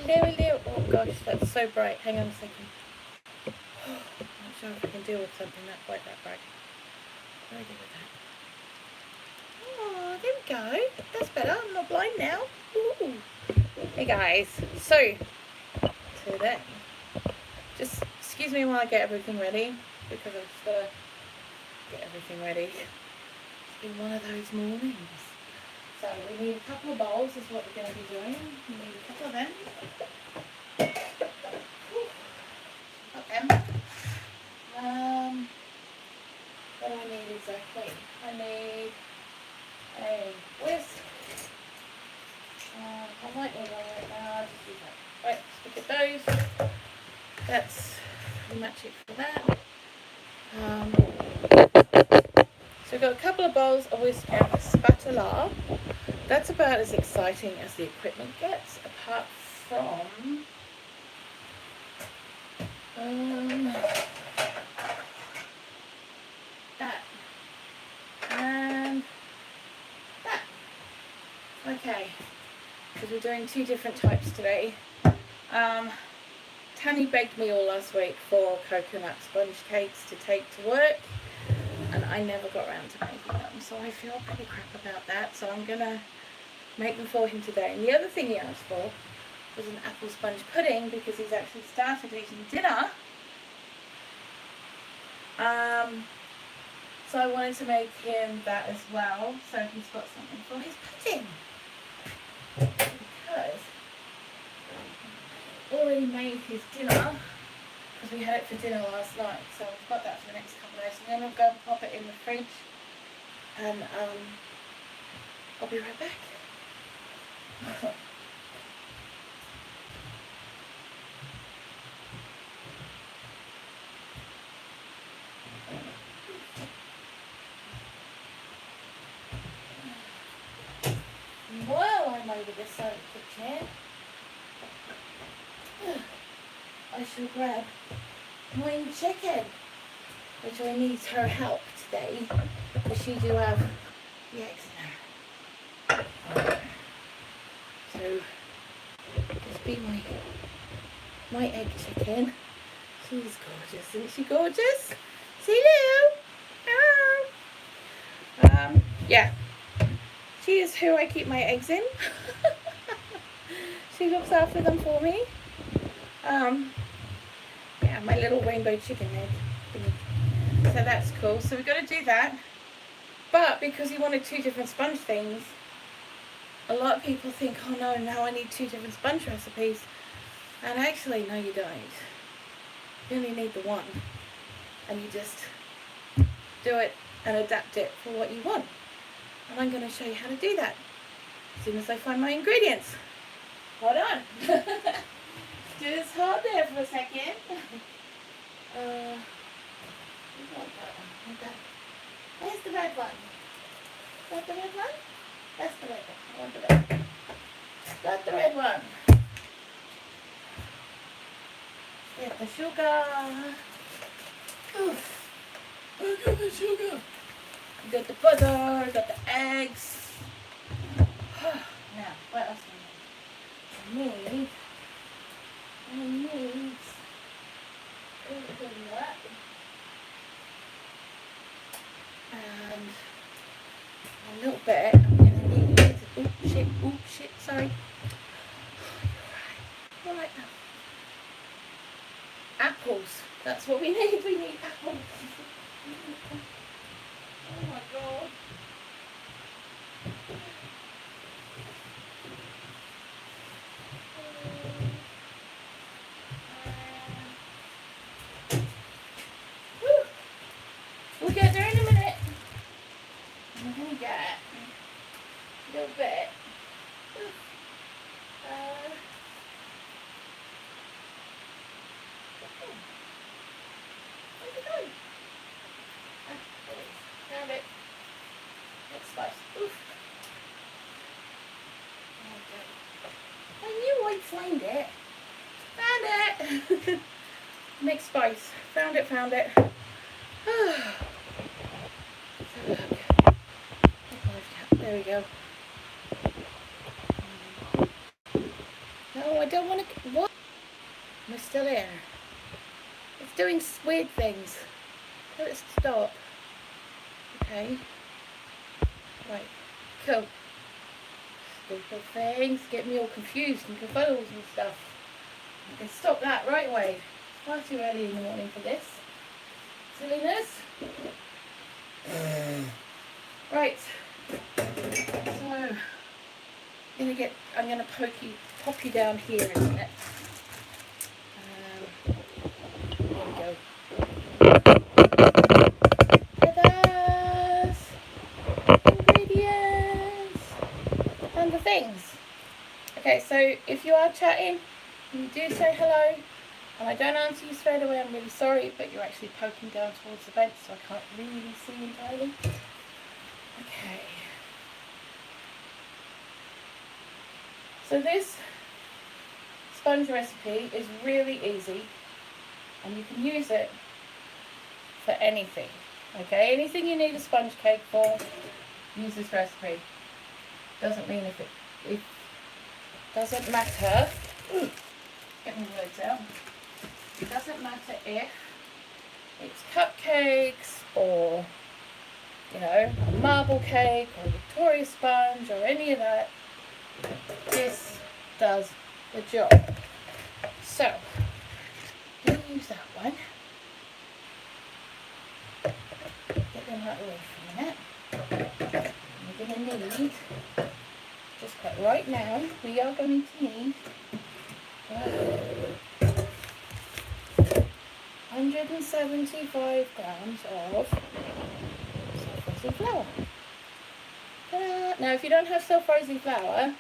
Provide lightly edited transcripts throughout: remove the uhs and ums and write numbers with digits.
hello. Oh gosh, that's so bright. Hang on a second. I'm not sure if I can deal with something not quite that bright. Very good with that. Oh, there we go. That's better. I'm not blind now. Ooh. Hey guys. So, today, just excuse me while I get everything ready, because I've just got to get everything ready. It's been one of those mornings. So we need a couple of bowls is what we're going to be doing. We need a couple of them. Got them. What do I need exactly? I need a whisk. I might need one right now. I'll just use that. Right, let's look at those. That's pretty much it for that. So we've got a couple of bowls, a whisk and a spatula. That's about as exciting as the equipment gets, apart from that and that. Okay, because we're doing two different types today. Tanny begged me all last week for coconut sponge cakes to take to work, and I never got around to making them, so I feel pretty crap about that. So I'm gonna make them for him today. And the other thing he asked for was an apple sponge pudding, because he's actually started eating dinner. So I wanted to make him that as well, so he's got something for his pudding. Because I already made his dinner, because we had it for dinner last night, so we've got that for the next couple of days. And then we'll go and pop it in the fridge, and I'll be right back. While I'm over this side of the kitchen, I shall grab my chicken, which I need her help today, because she do have the eggs in her. So, just be my egg chicken. She's gorgeous, isn't she gorgeous? Say hello. Hello. Yeah. She is who I keep my eggs in. She looks after them for me. Yeah, my little rainbow chicken egg. So that's cool. So we've got to do that. But because he wanted two different sponge things, a lot of people think, oh no, now I need two different sponge recipes. And actually, no you don't. You only need the one. And you just do it and adapt it for what you want. And I'm going to show you how to do that as soon as I find my ingredients. Hold on. Just hold there for a second. Where's the red one? Is that the red one? That's the red one. I want the red one. Got the red one. Get the sugar. Oof. I got the sugar. Got the butter, got the eggs. Now, what else do I need? I need coconut and a little bit. I'm gonna need. Oh shit, sorry. You're right now. Apples. That's what we need. We need apples. Oh my god. We'll get there in a minute. I'm going to get a little bit. Where's it going? Found it. Next spice. Oof. I knew I'd find it. Found it. Mixed spice. Found it. Let's have a look. There we go. No, I don't want to. What? We're still here. It's doing weird things. Let's stop. Okay. Right. Cool. Stupid things. Get me all confused and confuzzled and stuff. I can stop that right away. Far too early in the morning for this. Silliness. Right. So I'm gonna pop you down here in a minute. There we go. Ta-da's! Ingredients and the things. Okay, so if you are chatting, you do say hello, and I don't answer you straight away. I'm really sorry, but you're actually poking down towards the bench, so I can't really see entirely. Okay. So this sponge recipe is really easy, and you can use it for anything. Okay, anything you need a sponge cake for, use this recipe. Doesn't mean it doesn't matter. Get my words out. It doesn't matter if it's cupcakes or, you know, a marble cake or a Victoria sponge or any of that. This does the job. So, I'm going to use that one. Get them out of the way for a minute. We're going to need, just like right now, we are going to need 175 grams of self-raising flour. Ta-da! Now, if you don't have self-raising flour,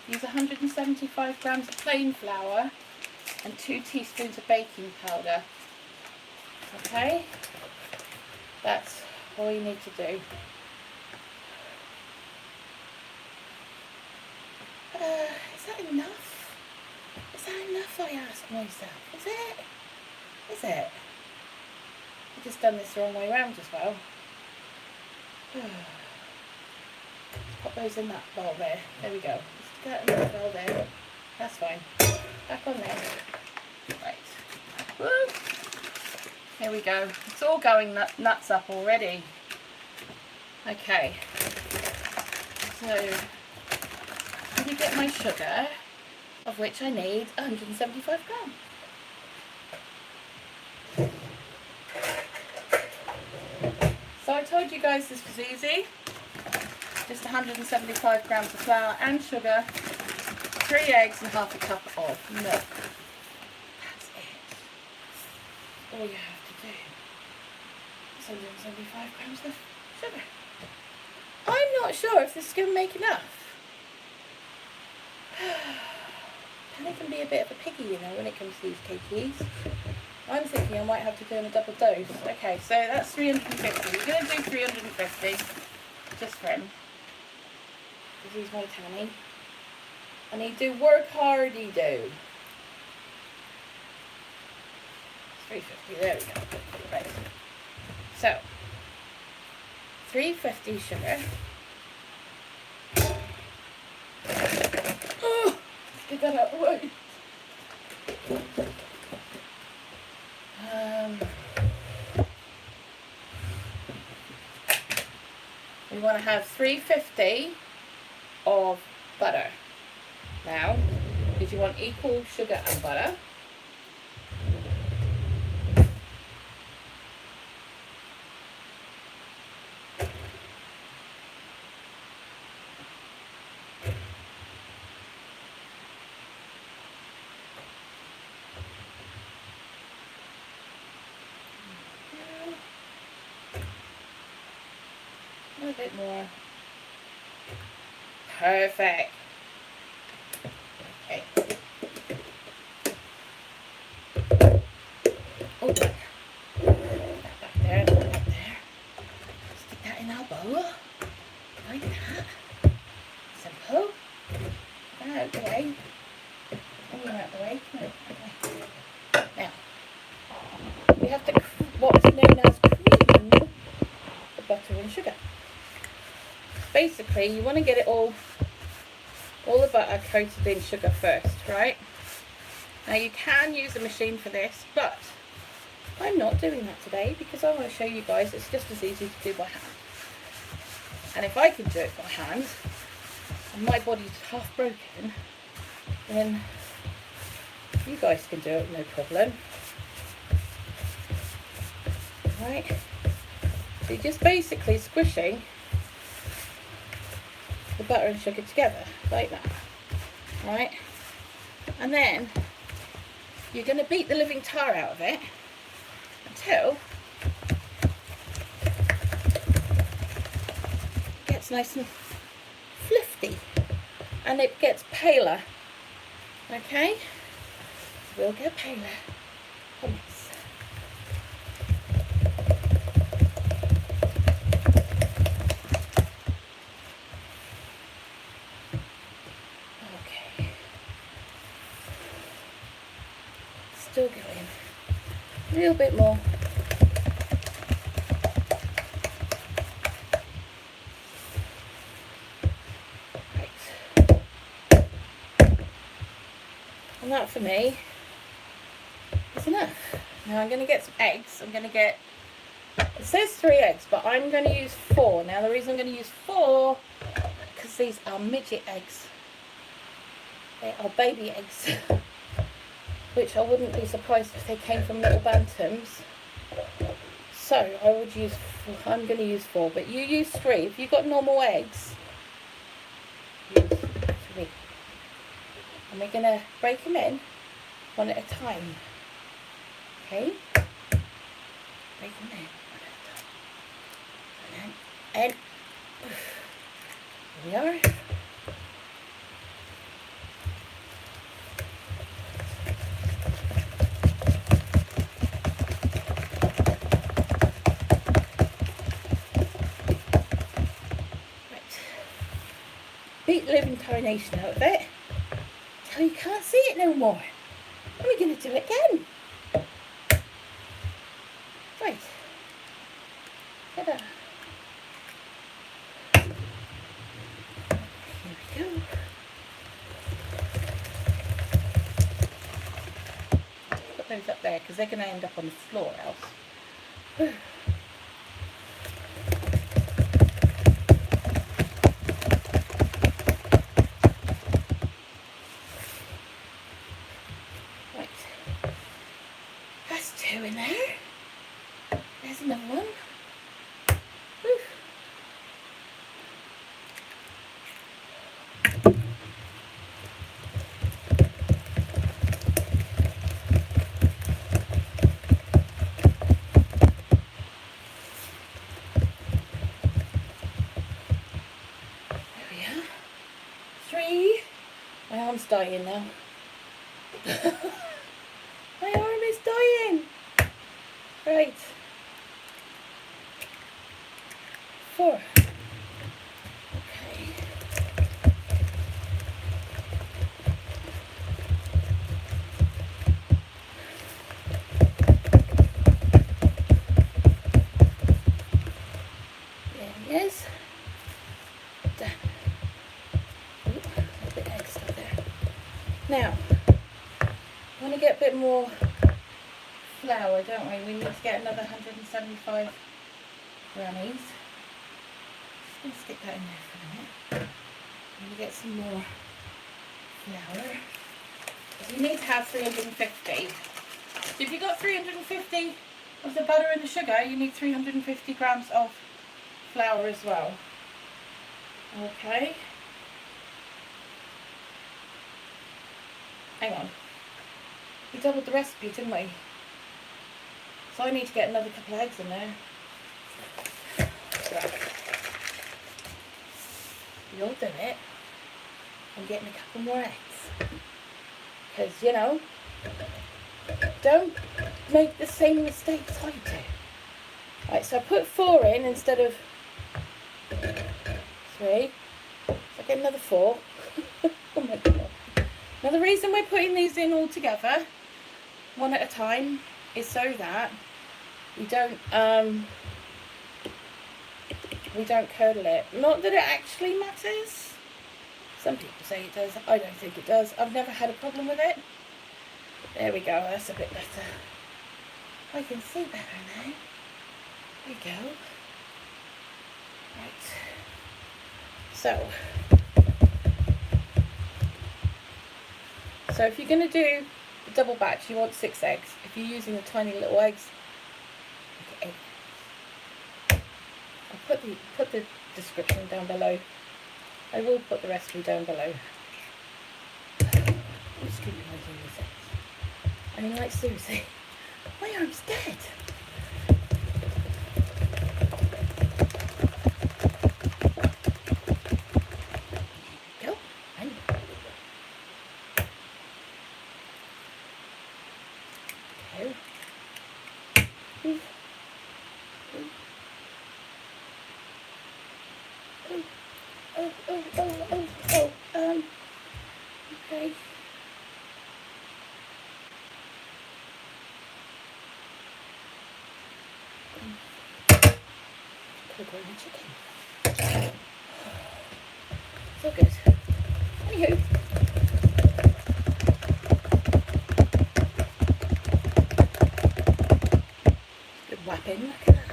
use 175 grams of plain flour and 2 teaspoons of baking powder. Okay? That's all you need to do. Is that enough? Is that enough, I ask myself? Is it? Is it? I've just done this the wrong way around as well. Pop those in that bowl there. There we go. Just get that in that bowl there. That's fine. Back on there. Right. Woo! There we go. It's all going nuts up already. Okay. So, let me get my sugar, of which I need 175 grams. So I told you guys this was easy. Just 175 grams of flour and sugar, 3 eggs and half a cup of milk. That's it. All you have to do is 175 grams of sugar. I'm not sure if this is going to make enough. And it can be a bit of a piggy, you know, when it comes to these cakeys. I'm thinking I might have to do in a double dose. Okay, so that's 350. We're going to do 350 just for him. Because he's my Tanny. And he do work hard, he do. 350, there we go. Right. So, 350 sugar. Oh, get that out of the way. We want to have 350 of butter. Now, did you want equal sugar and butter? A bit more. Perfect. Okay. Oh, back there, back there. Stick that in our bowl. Like that. Simple. Out the way. Oh, you're out the way. Come on. Okay. Now, we have to what's known as cream the butter and sugar. Basically, you want to get it all all the butter coated in sugar first, right? Now you can use a machine for this, but I'm not doing that today because I want to show you guys it's just as easy to do by hand. And if I can do it by hand, and my body's half broken, then you guys can do it no problem. Right? So you're just basically squishing the butter and sugar together, like that. Right? And then you're going to beat the living tar out of it until it gets nice and fluffy and it gets paler. Okay? We'll get paler. Promise. Okay. Still going. A little bit more. Right. And that for me is enough. Now I'm going to get some eggs. I'm going to get, it says 3 eggs, but I'm going to use 4. Now the reason I'm going to use 4, because these are midget eggs. They are baby eggs. Which I wouldn't be surprised if they came from little bantams. So I would use 4. I'm going to use 4, but you use 3. If you've got normal eggs, use 3. And we're going to break them in one at a time. Okay? Break them in one at a time. And here we are. Beat the living tarnation out of it till you can't see it no more. And we're going to do it again. Right. Ta-da. Here we go. Put those up there because they're going to end up on the floor else. In there. There's another one. Woo. There we are. 3. My arm's dying now. My arm is dying. Right. 4. Okay. There he is. Done. Ooh, a bit extra there. Now, I want to get a bit more flour, don't we? We need to get another 175 grammies. Just going to stick that in there for a minute. I'm going to get some more flour. So you need to have 350. So if you've got 350 of the butter and the sugar, you need 350 grams of flour as well. Okay. Hang on. We doubled the recipe, didn't we? So I need to get another couple of eggs in there. Right. You'll do it. I'm getting a couple more eggs. Because, you know, don't make the same mistakes I do. Right, so I put 4 in instead of 3. So I get another 4. Oh my god. Now the reason we're putting these in all together, one at a time, is so that we don't curdle it. Not that it actually matters Some people say it does. I don't think it does. I've never had a problem with it. There we go. That's a bit better. I can see better now. There we go. Right. So if you're going to do the double batch, you want 6 eggs. If you're using the tiny little eggs, make it 8. I'll put the description down below. I will put the recipe down below. What's keeping me doing this? I mean, like, seriously, my arm's dead. Go. I know. Okay. Ooh. Ooh. Ooh. Oh, okay. Could have grown a chicken. So good. Anywho. Good whapping, look at that.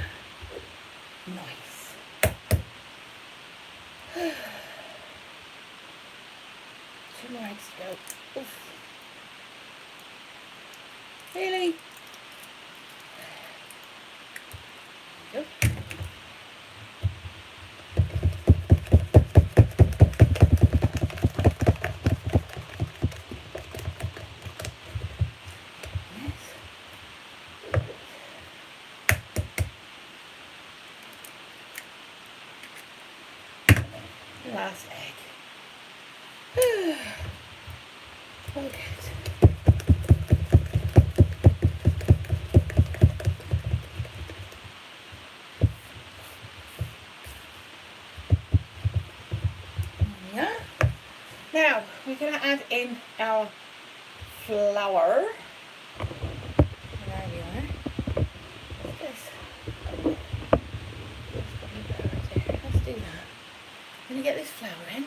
Nice. Two more eggs to go. Oof. Really? There we go. Last egg. All good. Yeah. Now we're going to add in our flour. There we are. What's this? Let's do that. I'm going to get this flour in.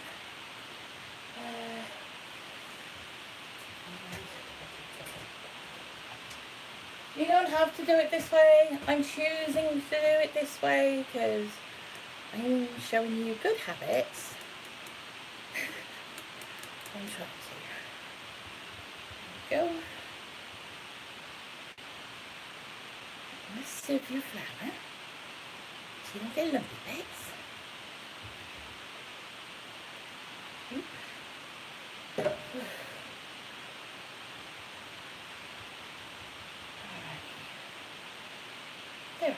You don't have to do it this way. I'm choosing to do it this way because I'm showing you good habits. I'm trying to. There we go. Let's sieve your flour so you don't get lumpy bits. There.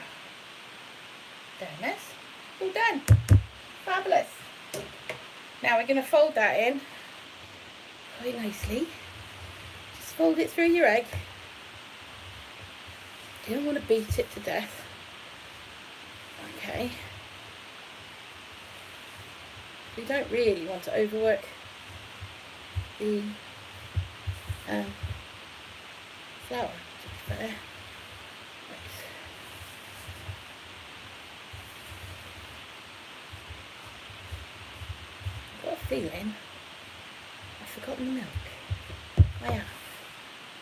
There, miss. All done. Fabulous. Now we're going to fold that in quite nicely. Just fold it through your egg. You don't want to beat it to death. Okay. We don't really want to overwork the flour, to be fair. I've got a feeling I've forgotten the milk. I have.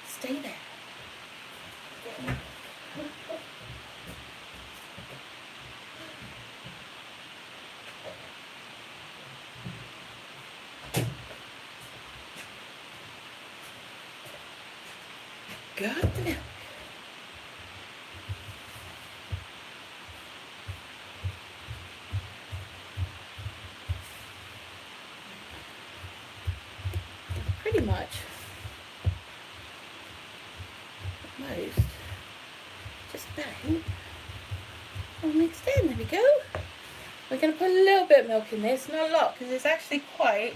Stay there. Got the milk. Pretty much most just about all mixed in. There we go. We're going to put a little bit of milk in this, not a lot, because it's actually quite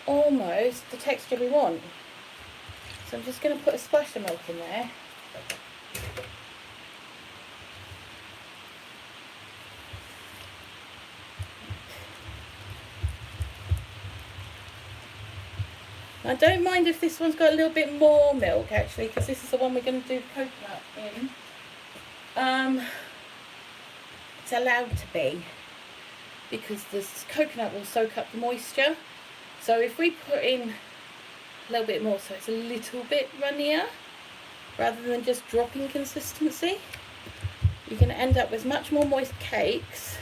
almost the texture we want. So I'm just going to put a splash of milk in there. I don't mind if this one's got a little bit more milk actually, because this is the one we're going to do coconut in. It's allowed to be, because this coconut will soak up the moisture, So if we put in a little bit more so it's a little bit runnier rather than just dropping consistency, you're going to end up with much more moist cakes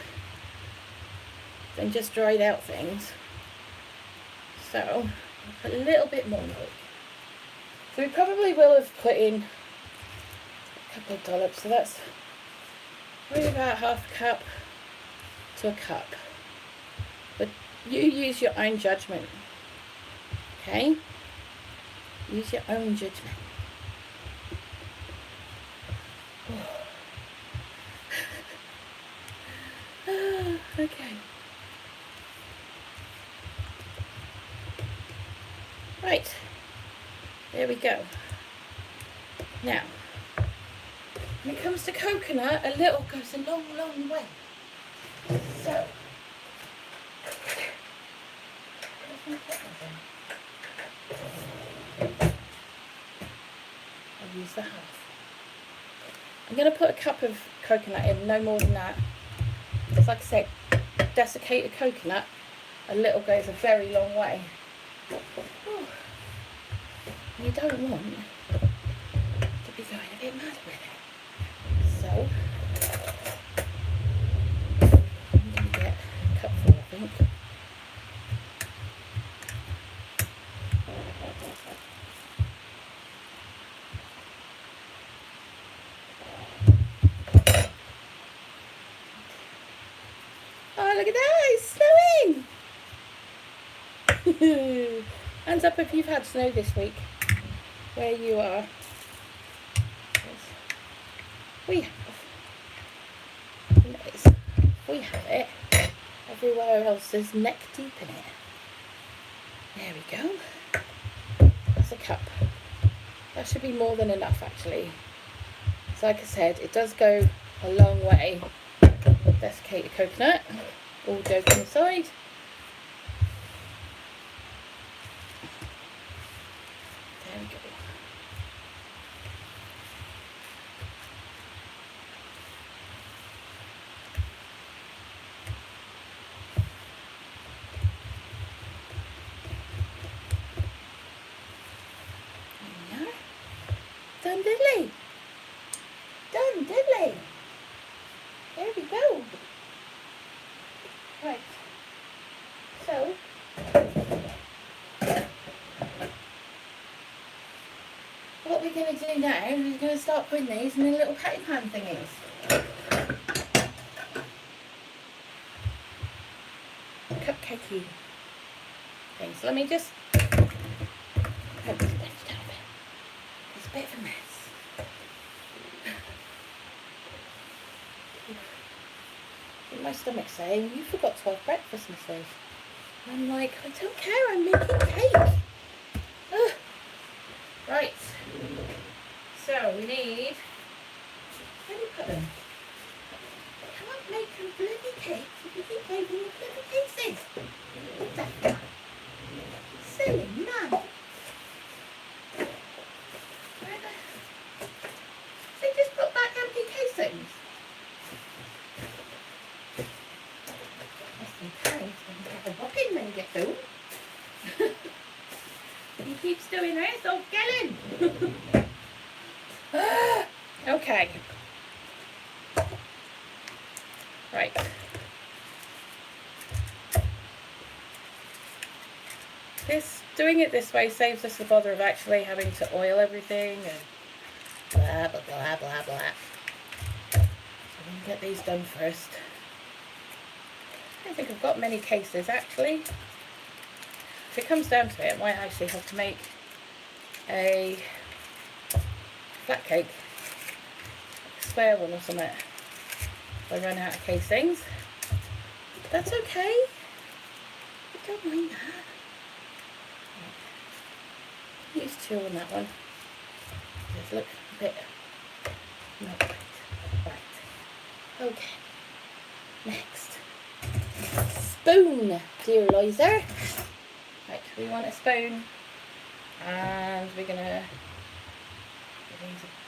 than just dried out things. So a little bit more milk. So we probably will have put in a couple of dollops, so that's probably about half a cup to a cup. But you use your own judgment, okay? Use your own judgment. Okay. Right. There we go. Now, when it comes to coconut, a little goes a long, long way. So, I'll use the half. I'm going to put a cup of coconut in, no more than that. Because like I said, desiccated coconut, a little goes a very long way. You don't want to be going a bit mad with it. So, I'm going to get a cupful, I think. Oh, look at that, it's snowing! Hands up if you've had snow this week, where you are. We have. We have it. Everywhere else is neck deep in it. There we go. That's a cup. That should be more than enough actually. So like I said, it does go a long way. Desiccated coconut, all joking aside. There we go. There we are. Done diddly. Done diddly. There we go. Right. So, what we're going to do now is we're going to start putting these in the little patty pan thingies. Cupcakey things. So let me just put this bench down a bit. It's a bit of a mess. My stomach's saying, you forgot to have breakfast, Mrs. And I'm like, I don't care, I'm making cake. Ugh. Right. So we need, where do you put them? I can't make them bloody cakes if you keep making them bloody cases. What the fuck? Silly man. They just put back empty casings. When you get home. He keeps doing this, so get in. Okay. Right. Doing it this way saves us the bother of actually having to oil everything and blah blah blah blah blah. So I'm going to get these done first. I don't think I've got many cases actually. If it comes down to it, I might actually have to make a flat cake, a square one or something, if I run out of casings. But that's okay. I don't mind that. Use two on that one. Just look a bit not right. Right. Okay. Next. Spoon, dear Liza. Right, we want a spoon, and we're gonna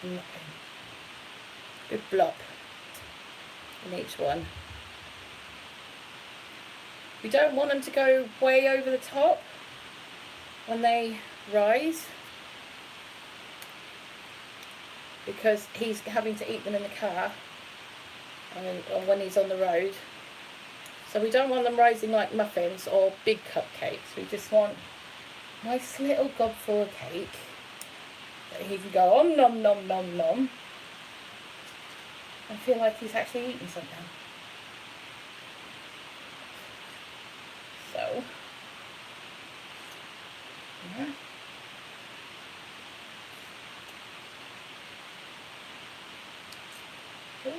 use a good blob in each one. We don't want them to go way over the top, when they rise, because he's having to eat them in the car or when he's on the road. So we don't want them rising like muffins or big cupcakes. We just want a nice little gobful of cake that he can go om nom nom nom nom and feel like he's actually eating something. So, yeah. Good.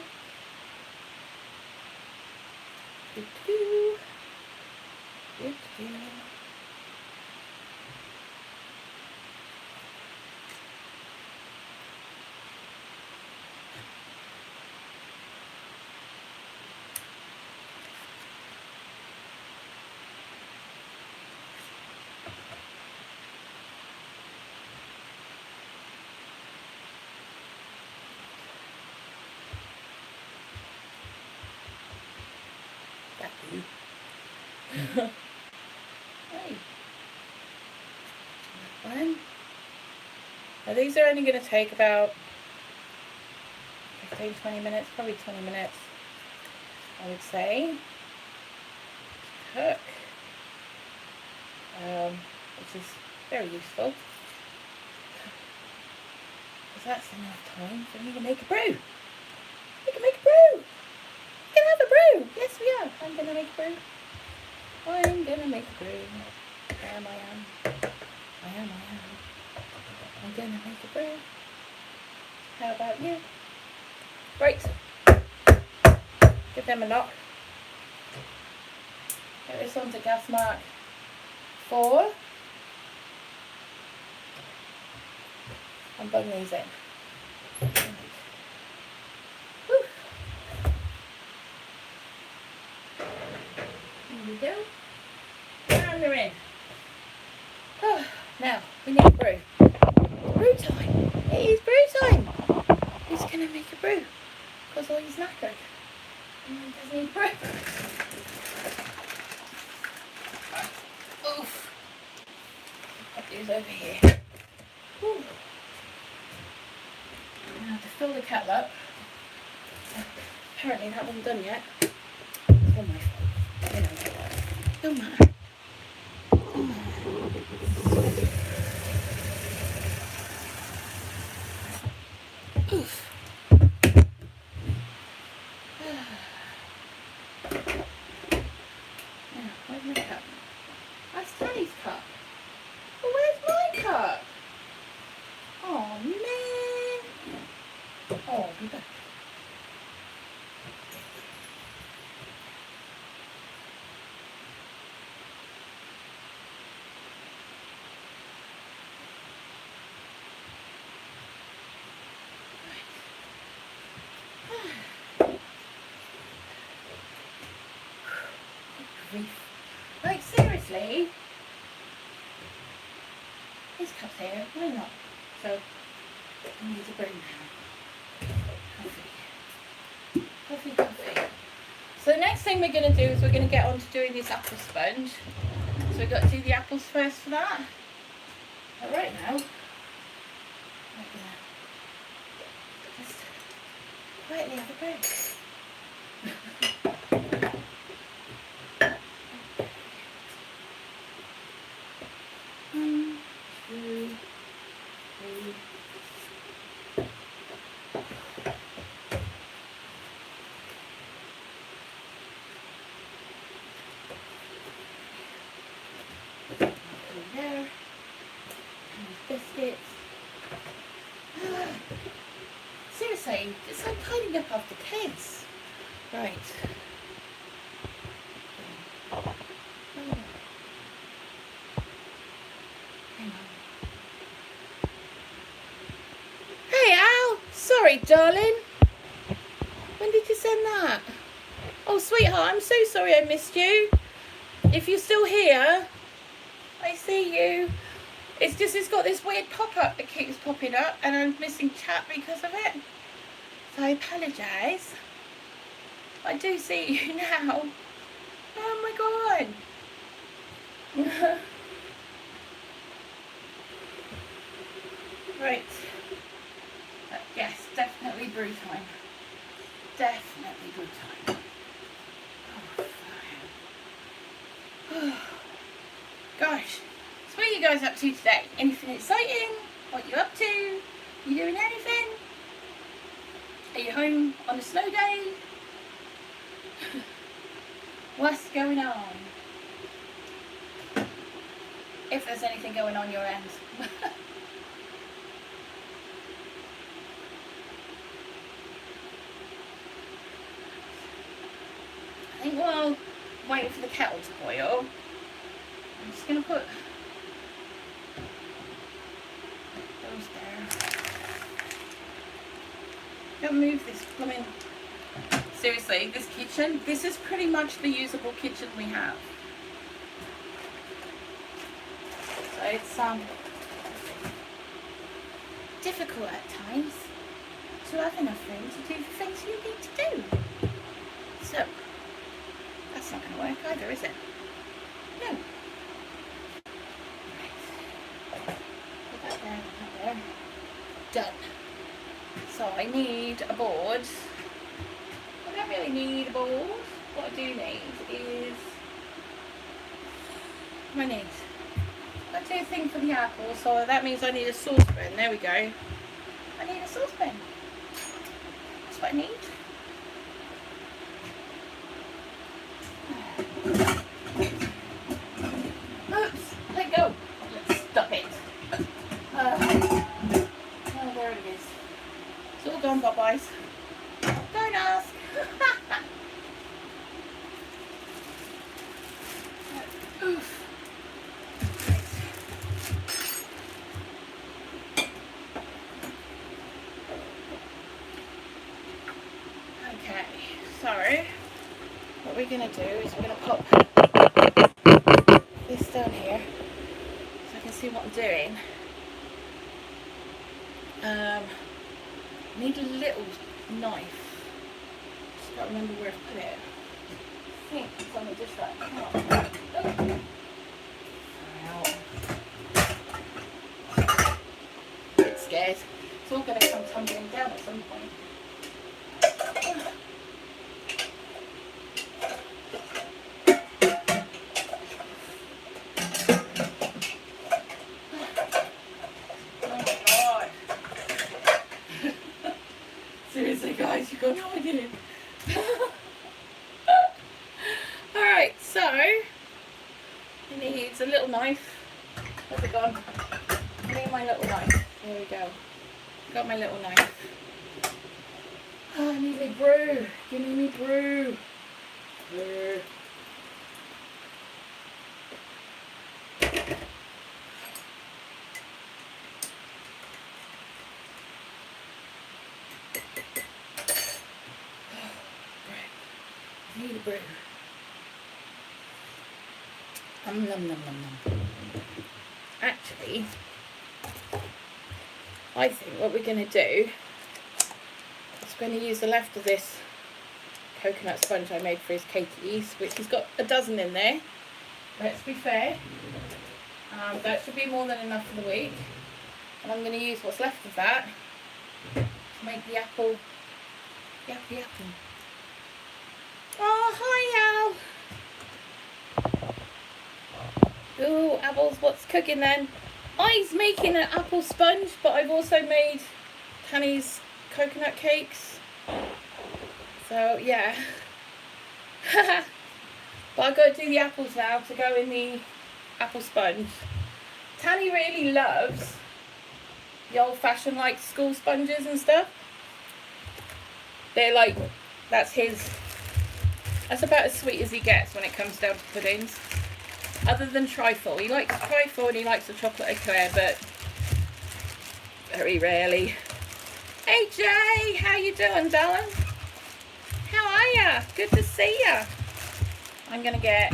Good to go. Good to go. Hey. One. Now these are only going to take about 15-20 minutes, probably 20 minutes, I would say, to cook, which is very useful, because that's enough time for me to make a brew. We can make a brew! We can have a brew! Yes we are! I'm going to make a brew. I'm going to make a brew. I am. I'm going to make a brew. How about you? Right. Give them a knock. Get this on to gas mark 4. And bung these in. Whew. There we go. And they're in. Oh, now, we need a brew. Brew time. It is brew time. Who's going to make a brew? Because all he's knackered. And he doesn't need brew. Oof. Put these over here. Whew. Now to fill the kettle up. Apparently that wasn't done yet. It's all my fault. You know. Don't matter. Oof. Now, where's my cup? That's Teddy's cup. Well, where's my cup? Oh, man. Oh, I'll be back. Like, seriously? His cup's here, why not? So, I need to bring now. Coffee. So the next thing we're going to do is we're going to get on to doing this apple sponge. So we've got to do the apples first for that. But right now, we're going to just quietly have a break. 1, 2, 3. There. And biscuits. Seriously, it's like tidying up after kids. Right. Hey Al, sorry darling. When did you send that? Oh sweetheart, I'm so sorry I missed you. If you're still here, I see you. It's just it's got this weird pop-up that keeps popping up and I'm missing chat because of it. So I apologise. I do see you now. Oh my god. Right. Yes, definitely brew time. Definitely brew time. Oh, gosh. So what are you guys up to today? Anything exciting? What are you up to? You doing anything? Are you home on a snow day? What's going on? If there's anything going on your end. I think while waiting for the kettle to boil, I'm just going to put those there. Don't move this plumbing. Seriously, this kitchen, this is pretty much the usable kitchen we have. So it's difficult at times to have enough room to do the things you need to do. So that's not going to work either, is it? No. Right. Put that there, put that there. Done. So I need a board. I don't really need a board. What I do need is I do a thing for the apple, so that means I need a saucepan. There we go. I need a saucepan. That's what I need. Oops, let go. Let's stop it. Oh, there it is. It's all gone, bye-byes. Don't ask. Oof. Okay, so what we're going to do is we're going to pop this down here so I can see what I'm doing. I need a little knife. Just got to remember where to put it. I think it's on the dish rack. Oh. Bit scared. It's all going to come tumbling down at some point. Seriously guys, you've got no idea. Alright, so it needs a little knife. Where's it gone? I need my little knife. There we go. Got my little knife. Oh, I need me brew. Give me brew. Brew. Need a brew. Nom nom nom nom. Actually, I think what we're going to do is we're going to use the left of this coconut sponge I made for his cakeys, which has got a dozen in there. Let's be fair. That should be more than enough for the week. And I'm going to use what's left of that to make the apple. The apple. Oh, hi, Al. Ooh, apples, what's cooking then? I's making an apple sponge, but I've also made Tanny's coconut cakes. So, yeah. But I've got to do the apples now to go in the apple sponge. Tanny really loves the old-fashioned, like, school sponges and stuff. They're like, that's about as sweet as he gets when it comes down to puddings. Other than trifle. He likes trifle and he likes the chocolate eclair, but very rarely. Hey Jay, how you doing, darling? How are ya? Good to see ya. I'm gonna get,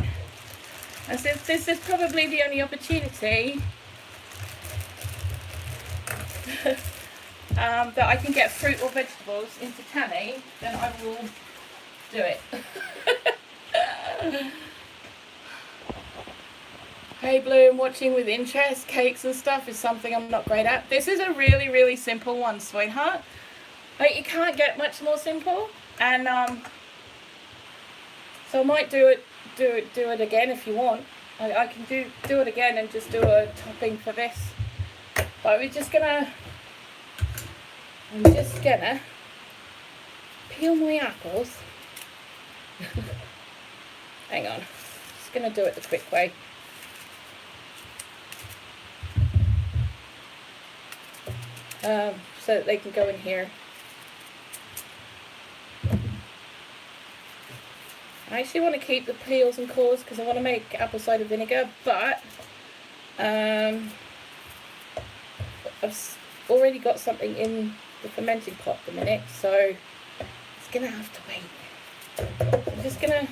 and since this is probably the only opportunity that I can get fruit or vegetables into Tanny, then I will do it. Hey Bloo, I'm watching with interest. Cakes and stuff is something I'm not great at. This is a really, really simple one, sweetheart. Like, you can't get much more simple. And so I might do it again if you want. I can do it again and just do a topping for this. But I'm just gonna peel my apples. Hang on, just gonna do it the quick way. So that they can go in here. I actually want to keep the peels and cores because I want to make apple cider vinegar, but I've already got something in the fermenting pot at the minute, so it's going to have to wait. I'm just going to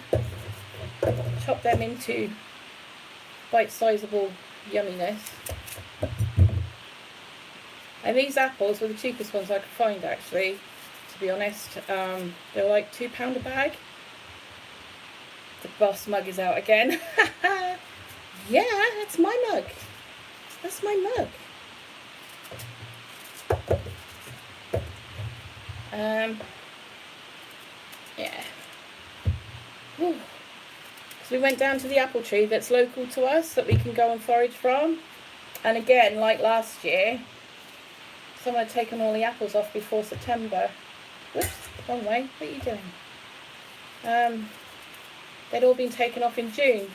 chop them into bite-sizable yumminess. And these apples were the cheapest ones I could find, actually, to be honest. They're like £2 a bag. The boss mug is out again. Yeah, that's my mug. That's my mug. Yeah. Whew. So we went down to the apple tree that's local to us that we can go and forage from. And again, like last year, someone had taken all the apples off before September. Whoops, wrong way. What are you doing? They'd all been taken off in June.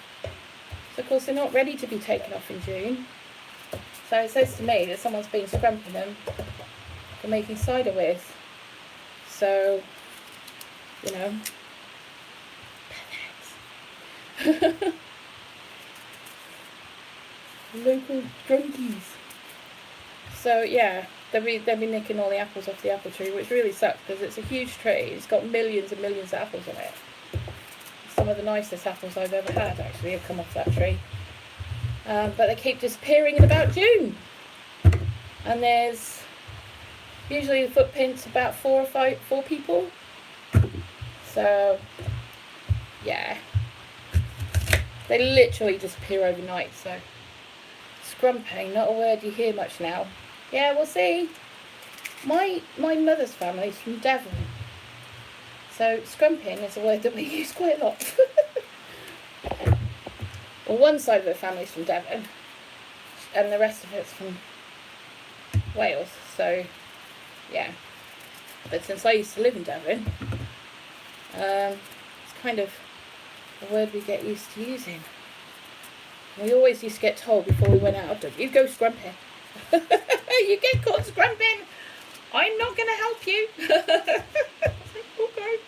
So of course they're not ready to be taken off in June. So it says to me that someone's been scrumping them for making cider with. So, you know. Local drunkies. So yeah, they'll be nicking all the apples off the apple tree, which really sucks because it's a huge tree. It's got millions and millions of apples on it. Some of the nicest apples I've ever had actually have come off that tree. But they keep disappearing in about June. And there's usually the footprints about 4 people. So yeah, they literally disappear overnight. So scrumping, not a word you hear much now. Yeah, we'll see. My mother's family's from Devon. So scrumping is a word that we use quite a lot. Well, one side of the family's from Devon, and the rest of it's from Wales. So, yeah. But since I used to live in Devon, it's kind of a word we get used to using. We always used to get told before we went out, "Don't you go scrumping." You get caught scrumping. I'm not going to help you. Okay.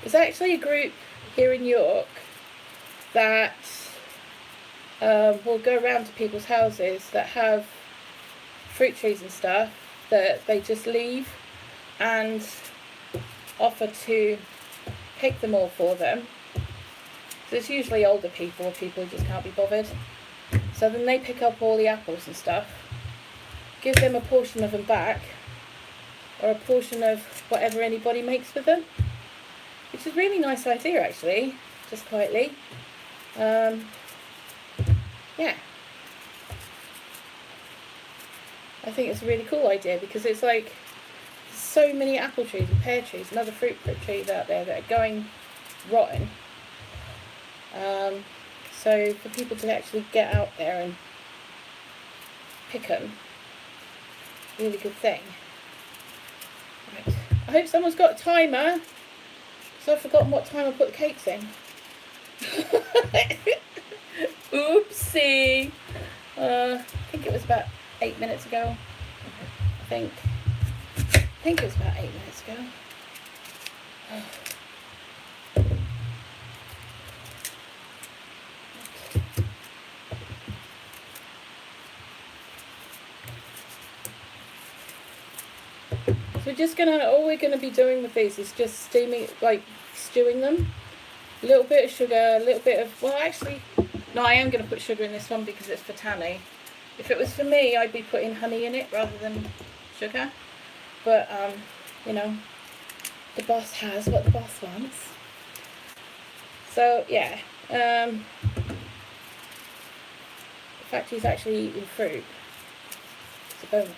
There's actually a group here in York that will go around to people's houses that have fruit trees and stuff that they just leave and offer to pick them all for them. So it's usually older people or people who just can't be bothered. So then they pick up all the apples and stuff, give them a portion of them back, or a portion of whatever anybody makes with them, which is a really nice idea actually, just quietly. Yeah. I think it's a really cool idea because it's like so many apple trees and pear trees and other fruit trees out there that are going rotten. So for people to actually get out there and pick them, really good thing. Right. I hope someone's got a timer, because I've forgotten what time I put the cakes in. Oopsie. I think it was about 8 minutes ago. I think it was about 8 minutes ago. So we're just all we're gonna be doing with these is just steaming, like stewing them. A little bit of sugar, a little bit of, well actually, no, I am gonna put sugar in this one because it's for Tanny. If it was for me, I'd be putting honey in it rather than sugar. but you know, the boss has what the boss wants. So yeah, the fact he's actually eating fruit is a bonus.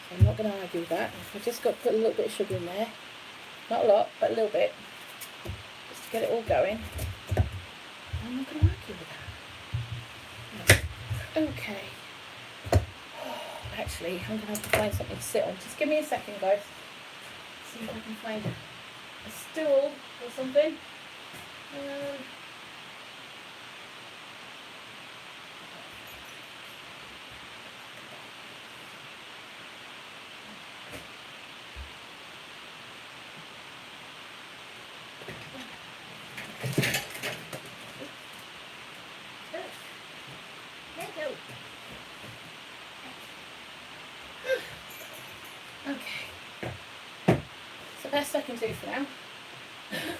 So I'm not going to argue with that. I've just got to put a little bit of sugar in there. Not a lot, but a little bit. Just to get it all going. I'm not going to argue with that. No. Okay. Actually, I'm going to have to find something to sit on. Just give me a second, guys. See if I can find a stool or something. Okay. It's the best I can do for now. Okay.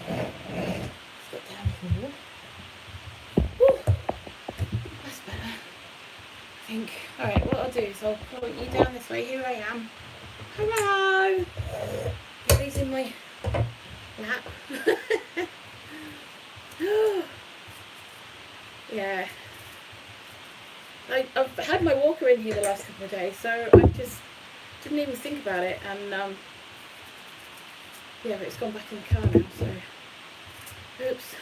Let's get down here. Woo. That's better, I think. Alright, what I'll do is I'll point you down this way. Here I am. Hello! These in my lap. Yeah. I've had my walker in here the last couple of days, so I just didn't even think about it, and yeah, but it's gone back in the car now, so oops,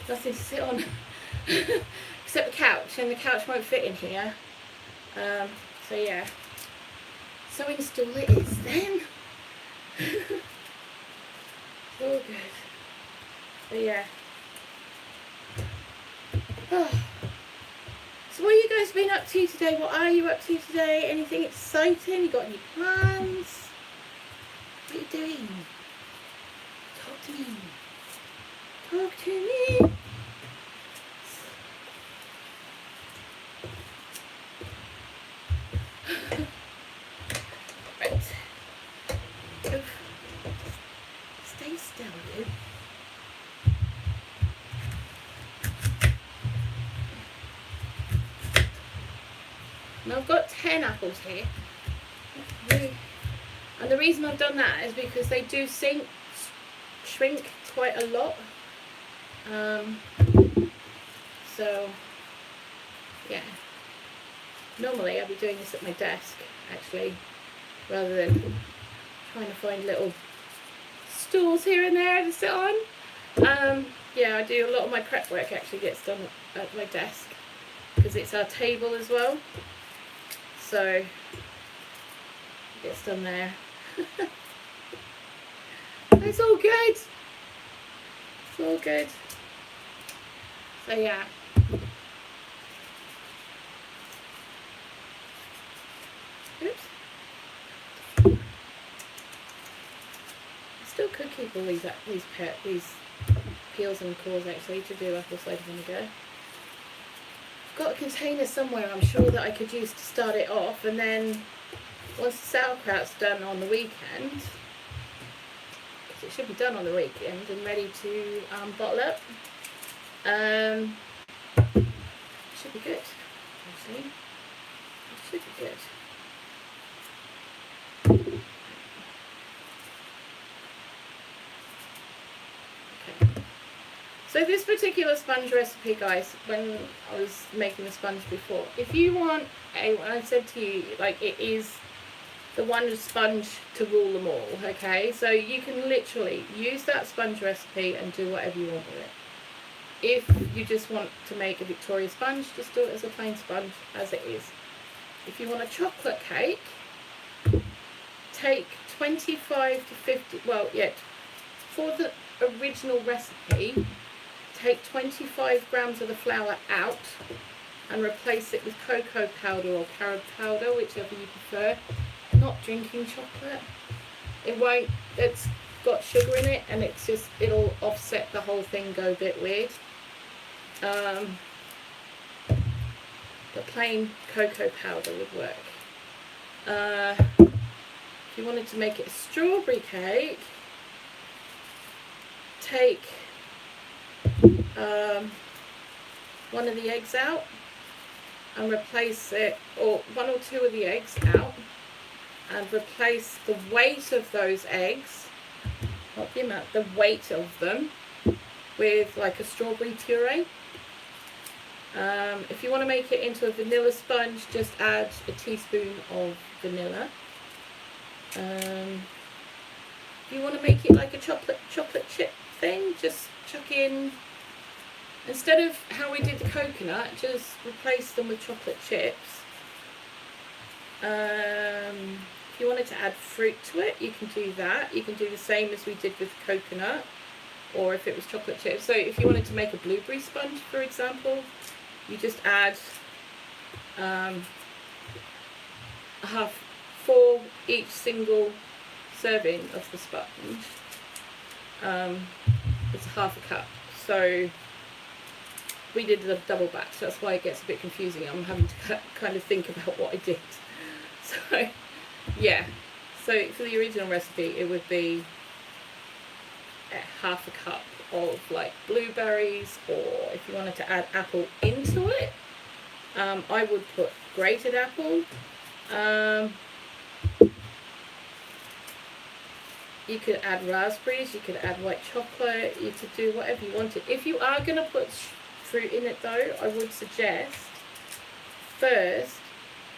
nothing to sit on except the couch, and the couch won't fit in here, so yeah, so install it is then. It's all good, but yeah. Oh. So what have you guys been up to today? What are you up to today? Anything exciting? You got any plans? What are you doing? Talk to me. Talk to me. Right. Oof. Stay still, you. Now I've got 10 apples here, and the reason I've done that is because they do shrink quite a lot, so yeah, normally I'd be doing this at my desk actually, rather than trying to find little stools here and there to sit on. Yeah, I do a lot of my prep work actually gets done at my desk because it's our table as well. So it gets done there. It's all good. It's all good. So yeah. Oops. I still could keep all these peels and cores actually to do apple cider vinegar. Got a container somewhere I'm sure that I could use to start it off, and then once the sauerkraut's done on the weekend, because it should be done on the weekend and ready to bottle up, should be good actually. It should be good. So this particular sponge recipe, guys, when I was making the sponge before, if you want I said to you, like, it is the one sponge to rule them all, okay? So you can literally use that sponge recipe and do whatever you want with it. If you just want to make a Victoria sponge, just do it as a plain sponge as it is. If you want a chocolate cake, take 25 to 50, well, yeah, for the original recipe, take 25 grams of the flour out and replace it with cocoa powder or carob powder, whichever you prefer. Not drinking chocolate. It won't, it's got sugar in it, and it's just, it'll offset the whole thing, go a bit weird. But plain cocoa powder would work. If you wanted to make it a strawberry cake, take one of the eggs out and replace it, or 1 or 2 of the eggs out, and replace the weight of those eggs, not the amount, the weight of them, with like a strawberry puree. If you want to make it into a vanilla sponge, just add a teaspoon of vanilla. If you want to make it like a chocolate chip thing, just chuck in, instead of how we did the coconut, just replace them with chocolate chips. If you wanted to add fruit to it, you can do that. You can do the same as we did with coconut, or if it was chocolate chips. So if you wanted to make a blueberry sponge, for example, you just add for each single serving of the sponge. It's ½ cup. So we did the double batch, so that's why it gets a bit confusing. I'm having to kind of think about what I did. So yeah, so for the original recipe it would be ½ cup of like blueberries, or if you wanted to add apple into it, I would put grated apple. You could add raspberries, you could add white chocolate, you could do whatever you wanted. If you are going to put fruit in it though, I would suggest first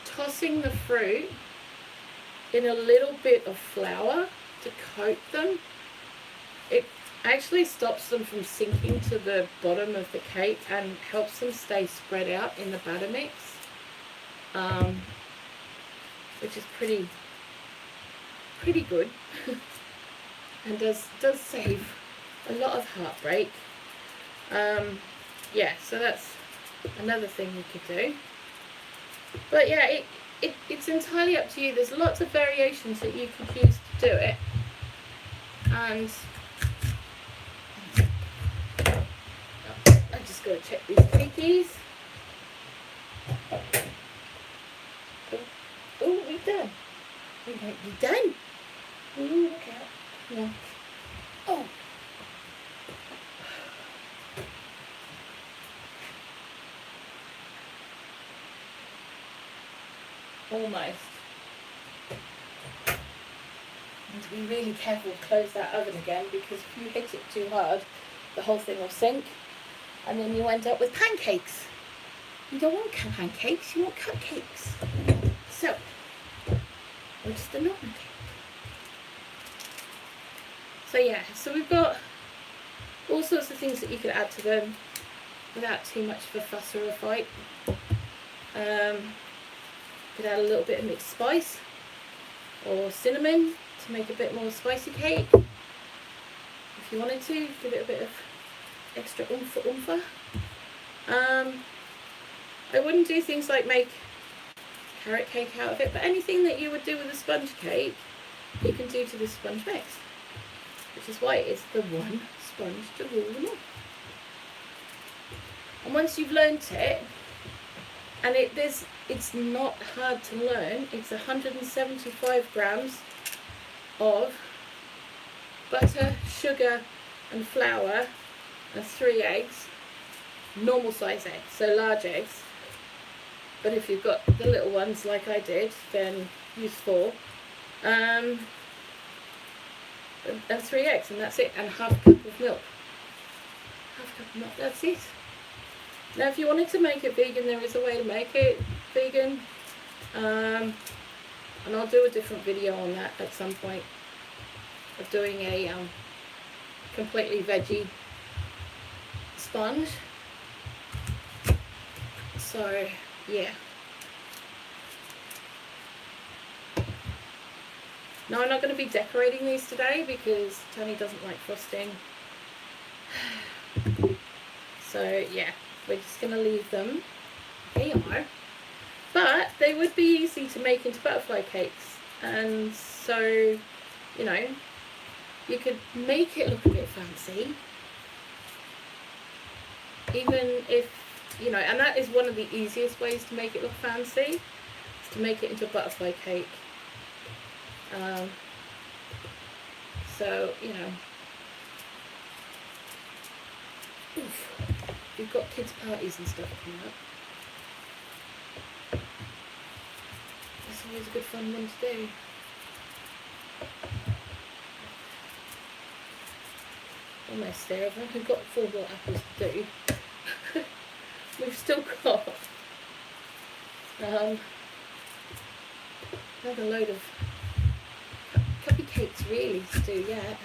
tossing the fruit in a little bit of flour to coat them. It actually stops them from sinking to the bottom of the cake and helps them stay spread out in the batter mix, which is pretty good and does save a lot of heartbreak. Yeah, so that's another thing you could do. But yeah, it's entirely up to you. There's lots of variations that you could use to do it. And I just got to check these cookies. Oh, we're done. We might be done. Ooh, look out. Yeah. Oh. Almost. And to be really careful to close that oven again, because if you hit it too hard, the whole thing will sink, and then you end up with pancakes. You don't want pancakes, you want cupcakes. So, or just a normal cake. So yeah, so we've got all sorts of things that you could add to them without too much of a fuss or a fight. Could add a little bit of mixed spice or cinnamon to make a bit more spicy cake. If you wanted to, give it a bit of extra oomph. I wouldn't do things like make carrot cake out of it, but anything that you would do with a sponge cake, you can do to this sponge mix, which is why it's the one sponge to rule them all. And once you've learnt it, and it's not hard to learn, it's 175 grams of butter, sugar and flour and 3 eggs, normal size eggs, so large eggs. But if you've got the little ones like I did, then use 4. And 3 eggs, and that's it, and ½ cup of milk. ½ cup of milk, that's it. Now if you wanted to make it vegan, there is a way to make it vegan, and I'll do a different video on that at some point, of doing a completely veggie sponge. So yeah. Now I'm not going to be decorating these today because Tony doesn't like frosting. So yeah, we're just going to leave them. There you are. But they would be easy to make into butterfly cakes, and so, you know, you could make it look a bit fancy, even if, you know, and that is one of the easiest ways to make it look fancy, is to make it into a butterfly cake. So, you know, oof, you've got kids' parties and stuff coming up. It's always a good fun one to do. Almost there. I've only got 4 more apples to do. We've still got another load of cupcakes really to do yet.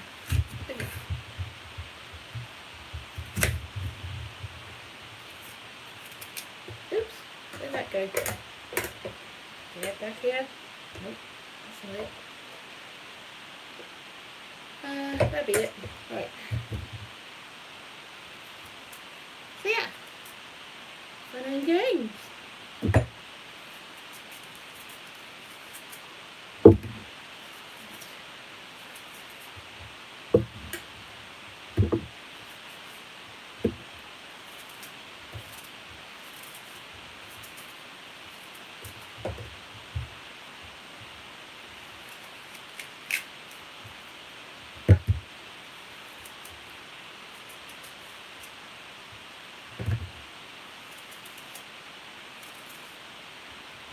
Oops, where'd that go? Yeah, back here. Nope, that's not it. That'll be it. Right. So yeah, fun and games.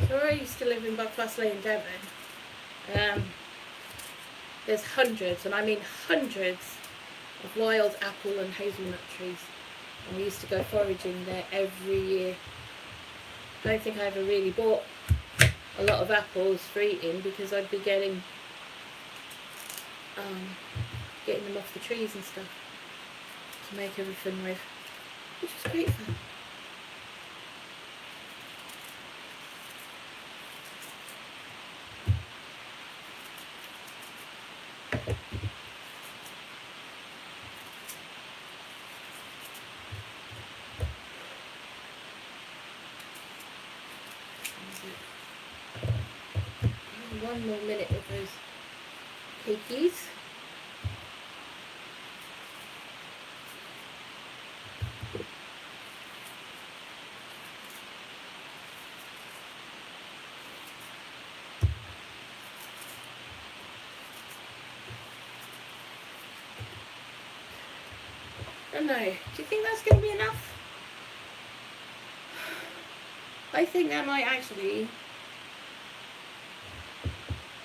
So where I used to live in Buckfastleigh in Devon, there's hundreds, and I mean hundreds, of wild apple and hazelnut trees. And we used to go foraging there every year. I don't think I ever really bought a lot of apples for eating because I'd be getting them off the trees and stuff to make everything with, which was great fun. One more minute with those cakeys. I don't know. Do you think that's going to be enough? I think that might actually.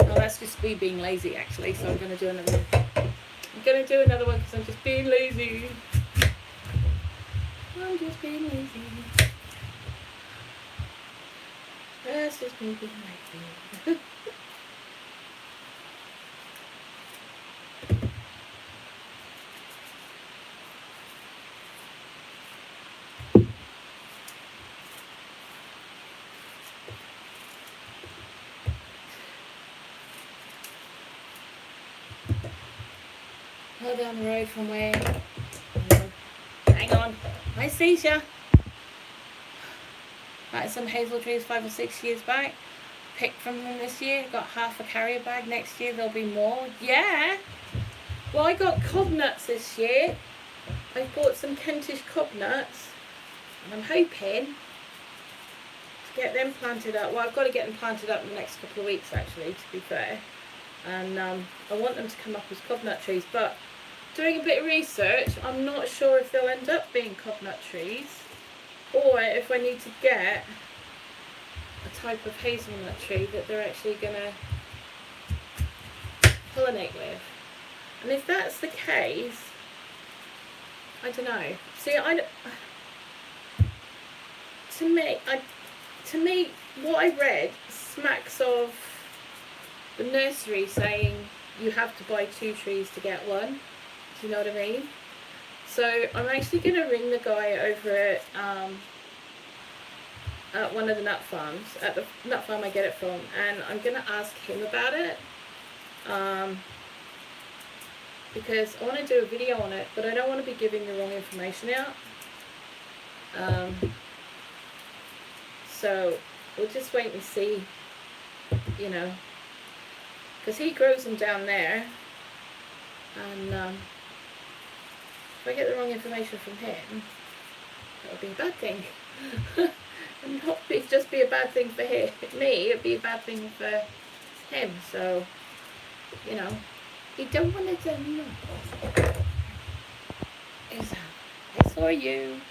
Oh, that's just me being lazy actually, so I'm going to do another one. I'm going to do another one because I'm just being lazy. I'm just being lazy. That's just me being lazy. Well, down the road from where. Hang on. Hi, Seisha. Had some hazel trees 5 or 6 years back. Picked from them this year. Got half a carrier bag. Next year there'll be more. Yeah. Well, I got cob nuts this year. I bought some Kentish cob nuts, and I'm hoping to get them planted up. Well, I've got to get them planted up in the next couple of weeks, actually, to be fair. And I want them to come up as cob nut trees, but doing a bit of research, I'm not sure if they'll end up being cob nut trees or if I need to get a type of hazelnut tree that they're actually going to pollinate with. And if that's the case, I don't know. See, to me, what I read smacks of the nursery saying you have to buy 2 trees to get one. Do you know what I mean? So I'm actually going to ring the guy over at one of the nut farms, at the nut farm I get it from, and I'm going to ask him about it. Because I want to do a video on it, but I don't want to be giving the wrong information out. So we'll just wait and see, you know, because he grows them down there, and if I get the wrong information from him, that'll be a bad thing. And not just be a bad thing for me, it'd be a bad thing for him. So, you know, you don't want to know. It's for you.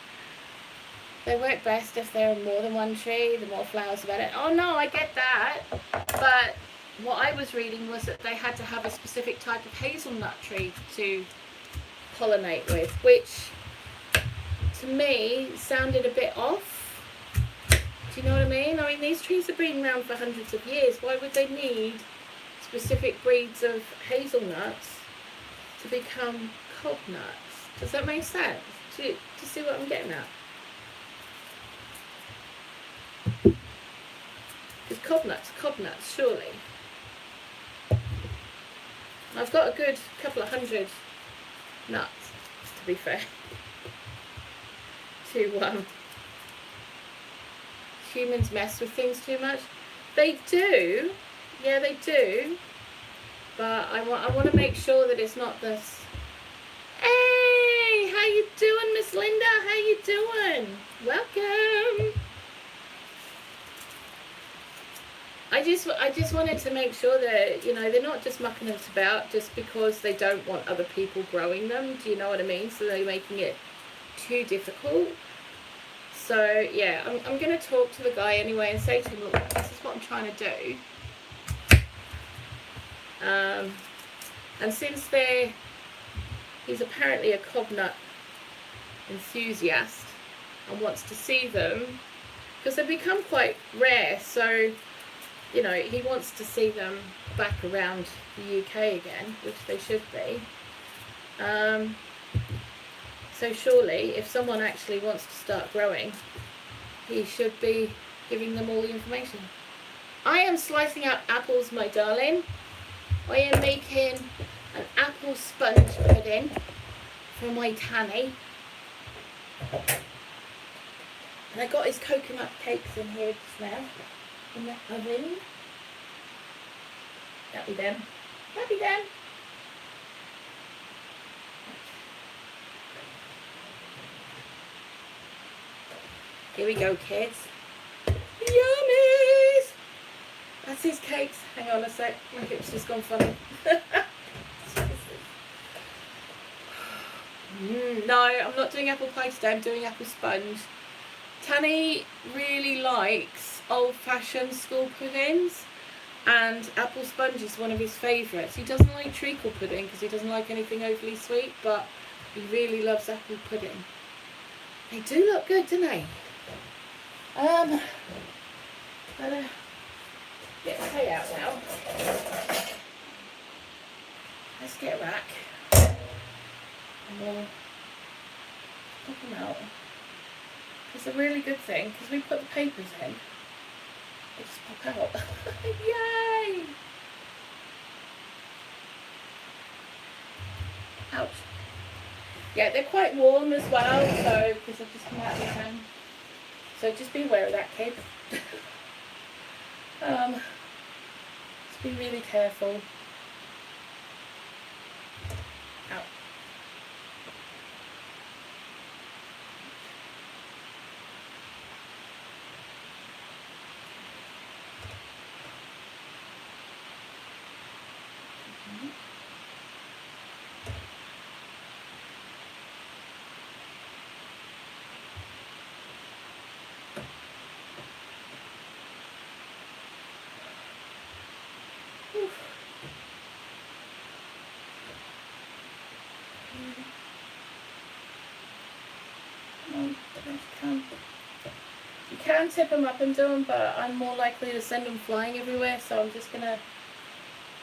They work best if there are more than one tree, the more flowers the better. Oh no, I get that. But what I was reading was that they had to have a specific type of hazelnut tree to pollinate with, which to me sounded a bit off. Do you know what I mean? I mean, these trees have been around for hundreds of years. Why would they need specific breeds of hazelnuts to become cob nuts? Does that make sense? Do you see what I'm getting at? Because cob nuts, surely. I've got a good couple of hundred nuts, to be fair, to humans mess with things too much. They do, yeah, they do. But I want to make sure that it's not this. Hey, how you doing, Miss Linda? How you doing? Welcome. I just wanted to make sure that, you know, they're not just mucking us about just because they don't want other people growing them. Do you know what I mean? So they're making it too difficult. So yeah, I'm going to talk to the guy anyway and say to him, look, this is what I'm trying to do. And since he's apparently a cob nut enthusiast and wants to see them, because they've become quite rare, so you know, he wants to see them back around the UK again, which they should be. So surely, if someone actually wants to start growing, he should be giving them all the information. I am slicing out apples, my darling. I am making an apple sponge pudding for my Tanny. And I got his coconut cakes in here just now, in the oven. That'll be done. That'll be done. Here we go, kids. Yummies! That's his cakes. Hang on a sec. My hip's just gone funny. No, I'm not doing apple pie today. I'm doing apple sponge. Tanny really likes old-fashioned school puddings, and apple sponge is one of his favourites. He doesn't like treacle pudding because he doesn't like anything overly sweet, but he really loves apple pudding. They do look good, don't they? Better get the hay out now. Let's get a rack and we'll pop them out. It's a really good thing because we put the papers in, they just pop out. Yay! Ouch. Yeah, they're quite warm as well, so because I've just come out of the pan. So just be aware of that, kids. Just be really careful. Out. You can tip them up and do them, but I'm more likely to send them flying everywhere, so I'm just going to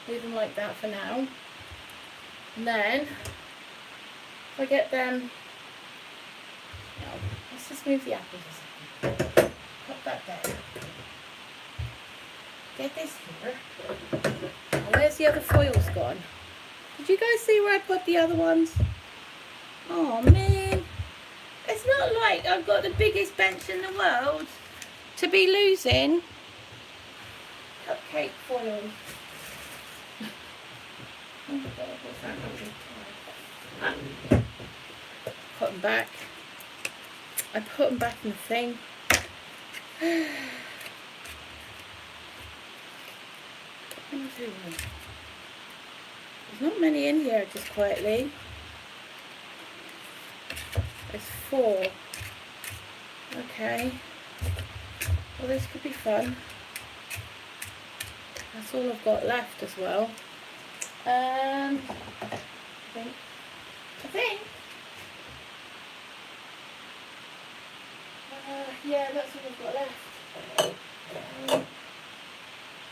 leave them like that for now. And then, if I get them, no, let's just move the apples a second. Put that there. Get this here. Oh, where's the other foils gone? Did you guys see where I put the other ones? Oh man. It's not like I've got the biggest bench in the world to be losing cupcake foil. Oh God, what's that? Put them back. I put them back in the thing. There's not many in here, just quietly. There's 4. Okay. Well, this could be fun. That's all I've got left as well. I think. Yeah, that's all I've got left.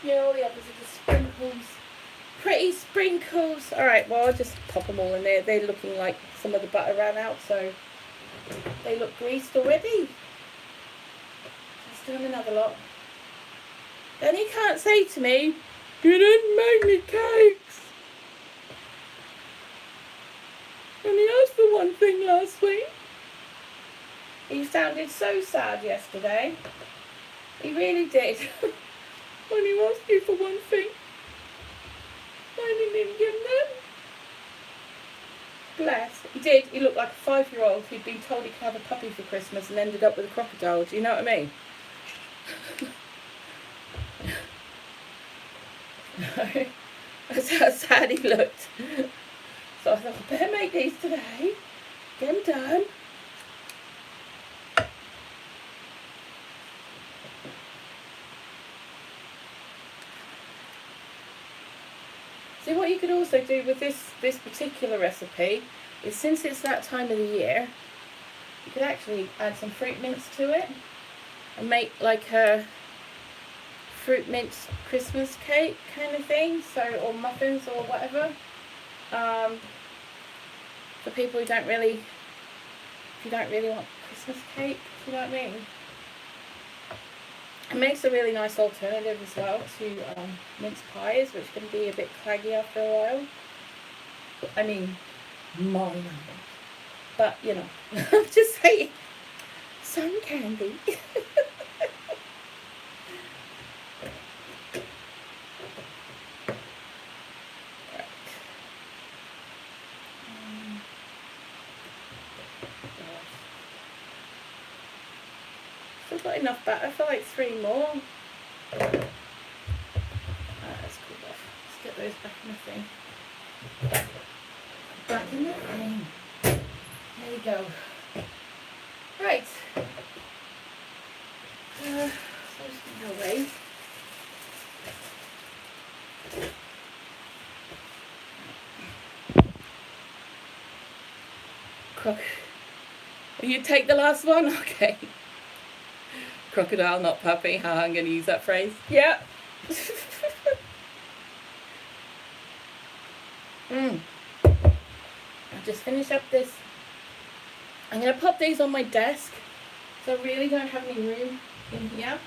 Yeah, all the others are just sprinkles. Pretty sprinkles. Alright, well, I'll just pop them all in there. They're looking like some of the butter ran out, so they look greased already. Let's do another lot. Then he can't say to me, "You didn't make me cakes." And he asked for one thing last week. He sounded so sad yesterday. He really did. When he asked you for one thing, I didn't give him that. Bless. He did. He looked like a 5-year-old who'd been told he could have a puppy for Christmas and ended up with a crocodile. Do you know what I mean? No. That's how sad he looked. So I thought, I better make these today. Get them done. See, what you could also do with this particular recipe is, since it's that time of the year, you could actually add some fruit mince to it and make like a fruit mince Christmas cake kind of thing, so, or muffins or whatever, for people who don't really, if you don't really want Christmas cake, you know what I mean? It makes a really nice alternative as well to mince pies, which can be a bit claggy after a while. I mean, mine. But, you know, I'm just saying, some candy. Still got enough batter for like 3 more. That's cool off. Let's get those back in the thing. Back in the thing. There we go. Right. So I'm just going to go away. You take the last one? Okay. Crocodile, not puppy. I'm going to use that phrase. Yeah. I'll just finish up this. I'm going to pop these on my desk, so I really don't have any room in here.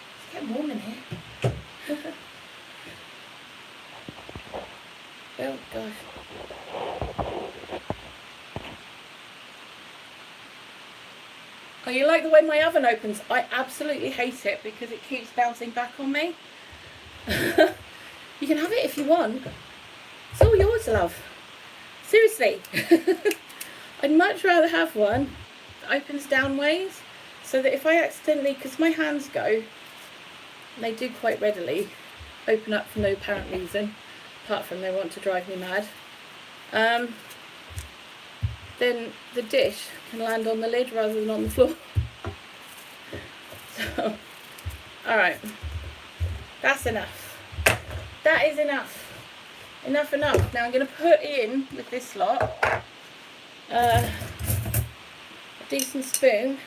It's getting warm in here. Oh gosh. Oh, you like the way my oven opens? I absolutely hate it because it keeps bouncing back on me. You can have it if you want. It's all yours, love. Seriously. I'd much rather have one that opens down ways, so that if I accidentally, because my hands go, and they do quite readily open up for no apparent reason, apart from they want to drive me mad, then the dish can land on the lid rather than on the floor. So, alright, that's enough. That is enough. Enough. Now I'm going to put in, with this lot, a decent spoon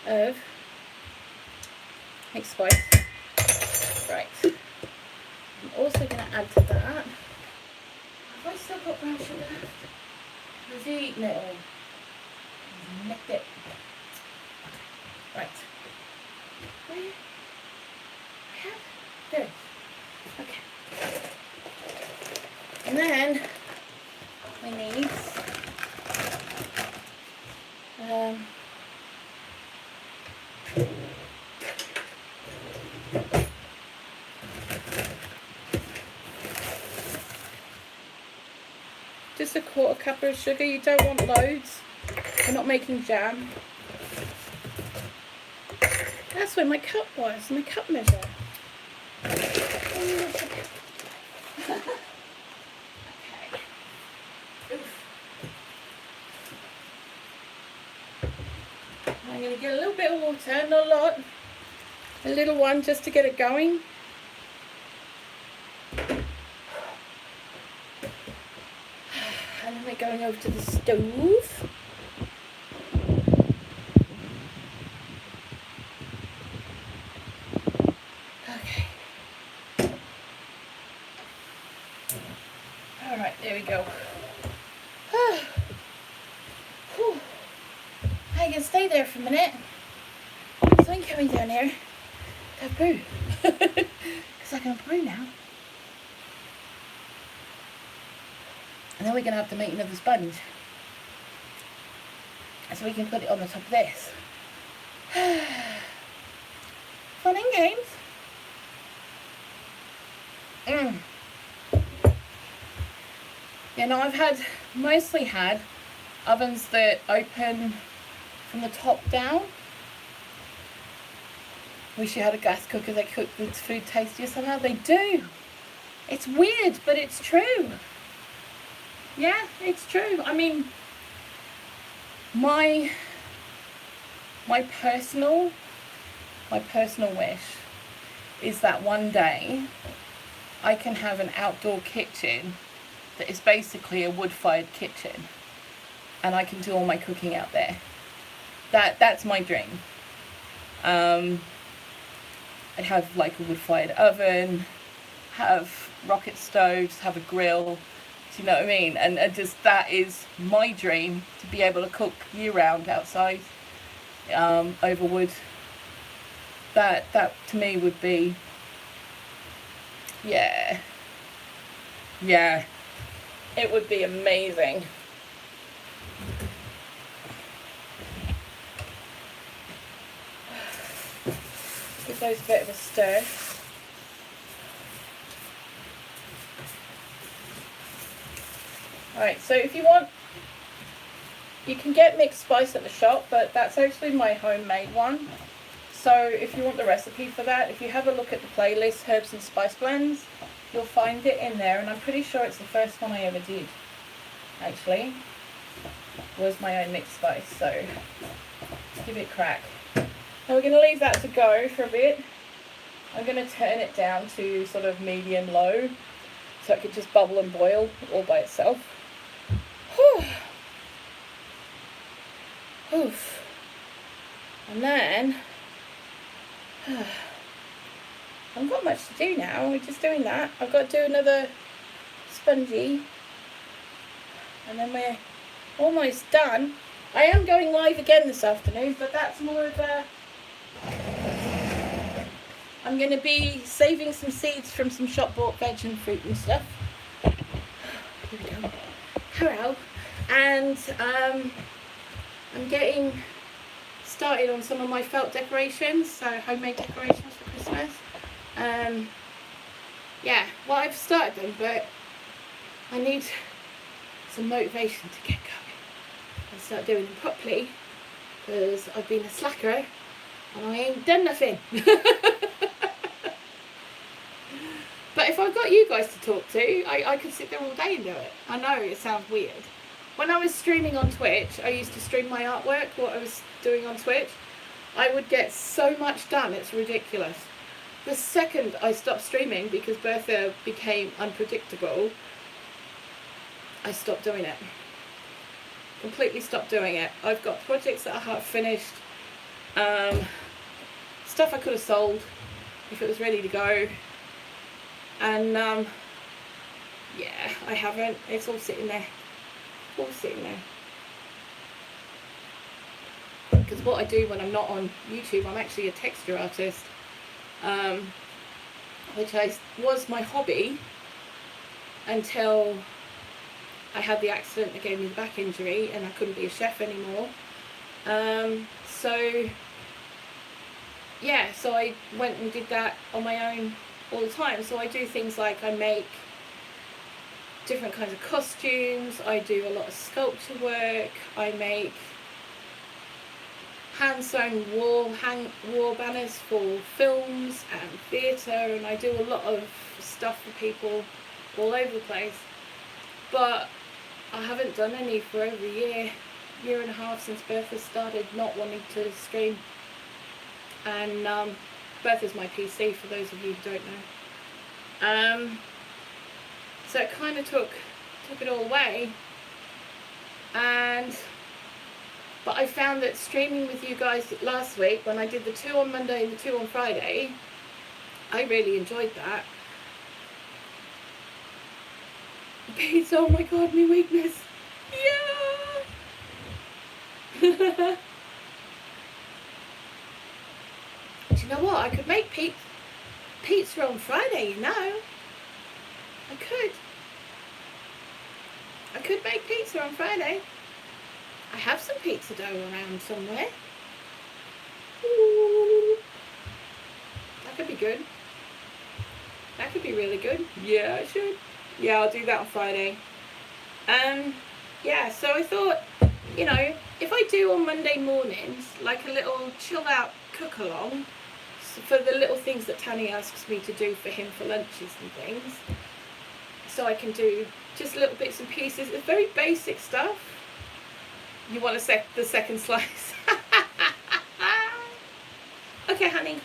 of mixed spice. Right. I'm also going to add to that. Have I still got brown sugar left? Has he eaten it all? He's nicked it. Right. Where? I have? There. Okay. And then we need just a 1/4 cup of sugar. You don't want loads. We're not making jam. That's where my cup was, my cup measure. Okay. Oof. I'm going to get a little bit of water, not a lot. A little one just to get it going. And then we're going over to the stove. Okay. Alright, there we go. I can stay there for a minute. Something coming down here. That brew. Because I can brew now. And then we're going to have to make another sponge. So we can put it on the top of this. Fun and games. Yeah, no, I've mostly had ovens that open from the top down. Wish you had a gas cooker that cooked the food tastier somehow. They do. It's weird, but it's true. Yeah, it's true. I mean, my personal wish is that one day I can have an outdoor kitchen that is basically a wood-fired kitchen, and I can do all my cooking out there. That's my dream. I'd have like a wood-fired oven, have rocket stoves, have a grill. Do you know what I mean? And just that is my dream, to be able to cook year-round outside over wood. That to me would be, yeah, it would be amazing. Give those a bit of a stir. Alright, so if you want, you can get mixed spice at the shop, but that's actually my homemade one. So if you want the recipe for that, if you have a look at the playlist, Herbs and Spice Blends, you'll find it in there, and I'm pretty sure it's the first one I ever did, actually, was my own mixed spice, so give it a crack. Now we're going to leave that to go for a bit. I'm going to turn it down to sort of medium-low, so it could just bubble and boil all by itself. Whew. Oof. And then, I haven't got much to do now, we're just doing that. I've got to do another spongy, and then we're almost done. I am going live again this afternoon, but that's more of a, I'm going to be saving some seeds from some shop bought veg and fruit and stuff. Here we go. Hello. And I'm getting started on some of my felt decorations, so homemade decorations for Christmas. Yeah, well, I've started them, but I need some motivation to get going and start doing them properly, because I've been a slacker and I ain't done nothing. But if I've got you guys to talk to, I could sit there all day and do it. I know it sounds weird. When I was streaming on Twitch, I used to stream my artwork, what I was doing on Twitch. I would get so much done, it's ridiculous. The second I stopped streaming, because Bertha became unpredictable, I stopped doing it. Completely stopped doing it. I've got projects that are half finished, stuff I could have sold if it was ready to go, and yeah, I haven't. It's all sitting there. All sitting there. Because what I do when I'm not on YouTube, I'm actually a texture artist, which was my hobby until I had the accident that gave me the back injury and I couldn't be a chef anymore. So yeah, so I went and did that on my own all the time. So I do things like I make different kinds of costumes, I do a lot of sculpture work, I make hand sewn wall banners for films and theatre, and I do a lot of stuff for people all over the place, but I haven't done any for over a year and a half, since Bertha started not wanting to stream. And Bertha's my PC, for those of you who don't know. So it kind of took it all away, but I found that streaming with you guys last week, when I did the 2 on Monday and the 2 on Friday, I really enjoyed that. Pizza, oh my god, my weakness. Yeah! Do you know what? I could make pizza on Friday, you know. I could make pizza on Friday. I have some pizza dough around somewhere. Ooh. That could be good. That could be really good. Yeah, I should. Yeah, I'll do that on Friday. Yeah, so I thought, you know, if I do on Monday mornings, like a little chill out cook along, for the little things that Tanny asks me to do for him for lunches and things, so I can do just little bits and pieces. It's very basic stuff. You want the second slice? Okay, honey.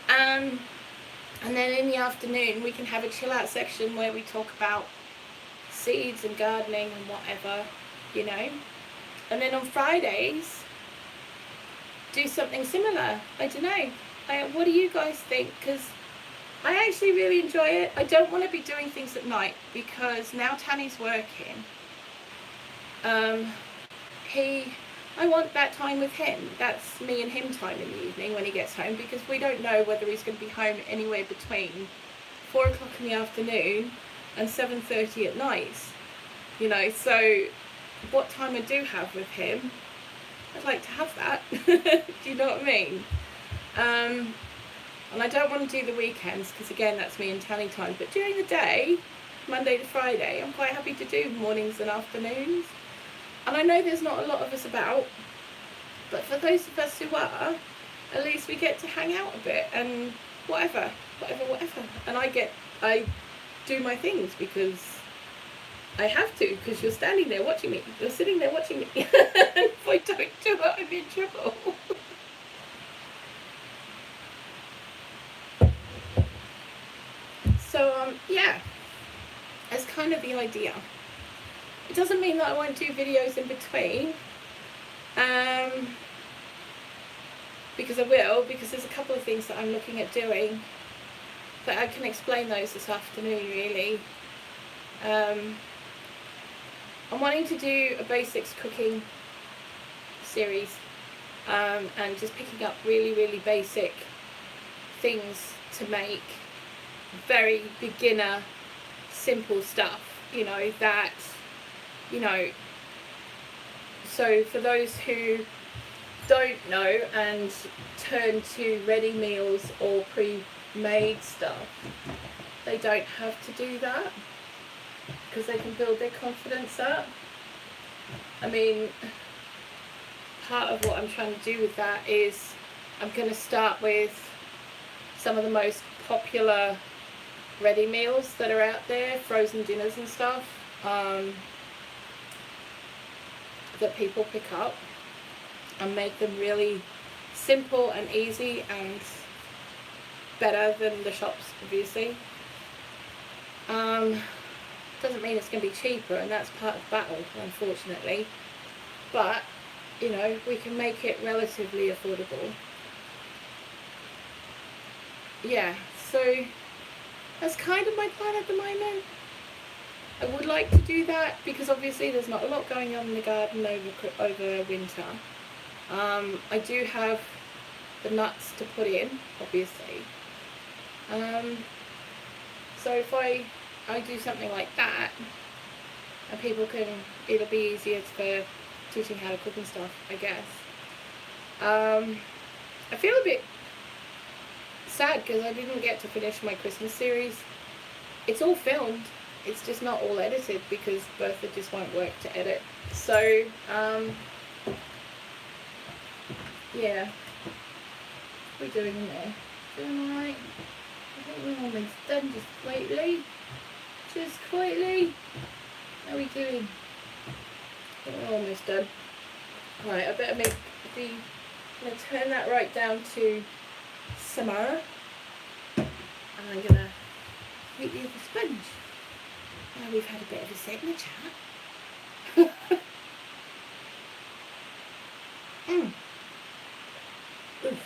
And then in the afternoon we can have a chill out section where we talk about seeds and gardening and whatever, you know. And then on Fridays do something similar. I don't know. What do you guys think? Because I actually really enjoy it. I don't want to be doing things at night, because now Tanny's working. I want that time with him. That's me and him time in the evening when he gets home, because we don't know whether he's going to be home anywhere between 4 o'clock in the afternoon and 7:30 at night, you know. So what time I do have with him, I'd like to have that. Do you know what I mean? And I don't want to do the weekends, because again, that's me and Tanny time. But during the day, Monday to Friday, I'm quite happy to do mornings and afternoons. And I know there's not a lot of us about, but for those of us who are, at least we get to hang out a bit and whatever. And I do my things because I have to, because you're standing there watching me. You're sitting there watching me. And if I don't do it, I'm in trouble. So, yeah, that's kind of the idea. It doesn't mean that I won't do videos in between, because I will, because there's a couple of things that I'm looking at doing, but I can explain those this afternoon, really. I'm wanting to do a basics cooking series, and just picking up really basic things to make, very beginner, simple stuff, you know, that, you know, so for those who don't know and turn to ready meals or pre-made stuff, they don't have to do that, because they can build their confidence up. I mean, part of what I'm trying to do with that is I'm going to start with some of the most popular ready meals that are out there, frozen dinners and stuff, that people pick up, and make them really simple and easy and better than the shops, obviously. Doesn't mean it's going to be cheaper, and that's part of the battle, unfortunately, but you know, we can make it relatively affordable. Yeah, so that's kind of my plan at the moment. I would like to do that, because obviously there's not a lot going on in the garden over winter. I do have the nuts to put in, obviously. So if I do something like that, and people can, it'll be easier for teaching how to cook and stuff, I guess. I feel a bit sad because I didn't get to finish my Christmas series. It's all filmed, it's just not all edited, because Bertha just won't work to edit. So Yeah. We're doing in there. Doing alright. I think we're almost done, just quietly. Just quietly. How are we doing? I think we're almost done. Right, I better I'm going to turn that right down to simmer. And I'm going to make the other sponge. Now we've had a bit of a segment chat. Oof.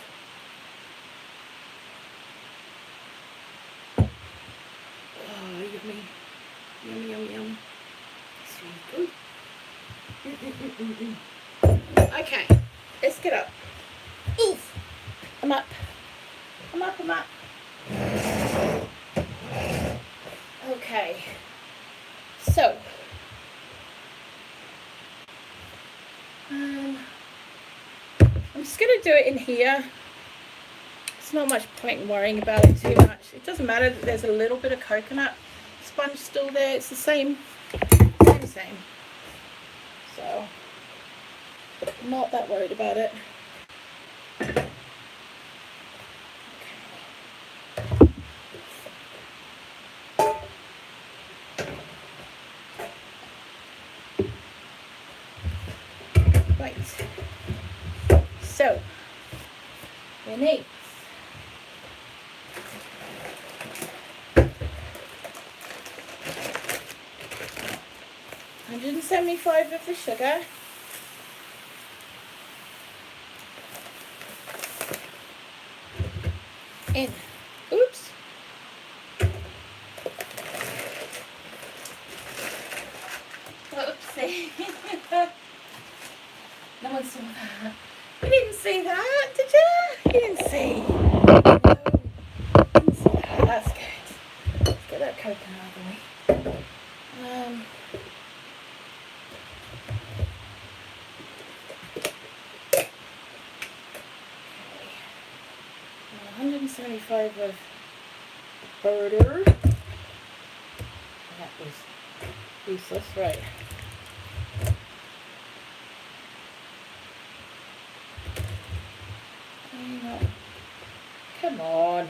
Oh, yummy. Yummy, yummy, yum. It's really good. Okay, let's get up. Oof. I'm up. I'm up, I'm up. Okay. So. I'm just going to do it in here. It's not much point in worrying about it too much. It doesn't matter that there's a little bit of coconut sponge still there. It's the same. So, I'm not that worried about it. Right. So, we need 175 of the sugar, in, oops, oopsie, no one saw that. You didn't see that, did you? You didn't see. No, didn't see that. That's good. Let's get that coconut out of the way. 175 of butter. That was useless, right? Come on.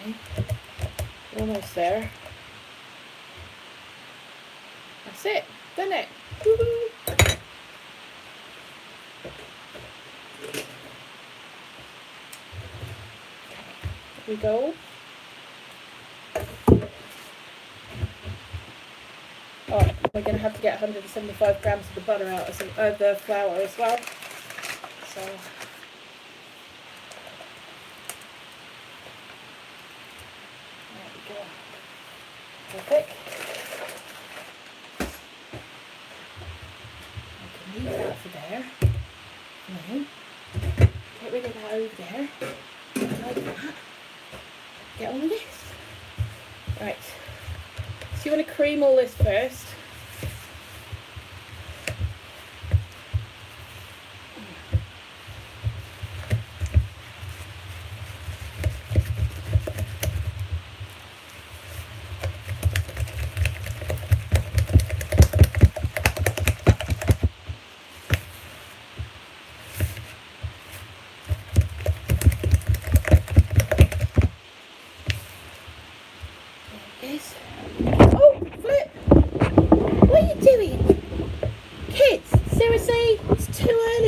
Okay, almost there. That's it, done it. Woohoo! Here we go. Oh, we're going to have to get 175 grams of the butter out of the flour as well. So, there we go. Perfect. I can leave that for there. Now, get rid of that over there. Like that. Get on with this. Right. So you want to cream all this first.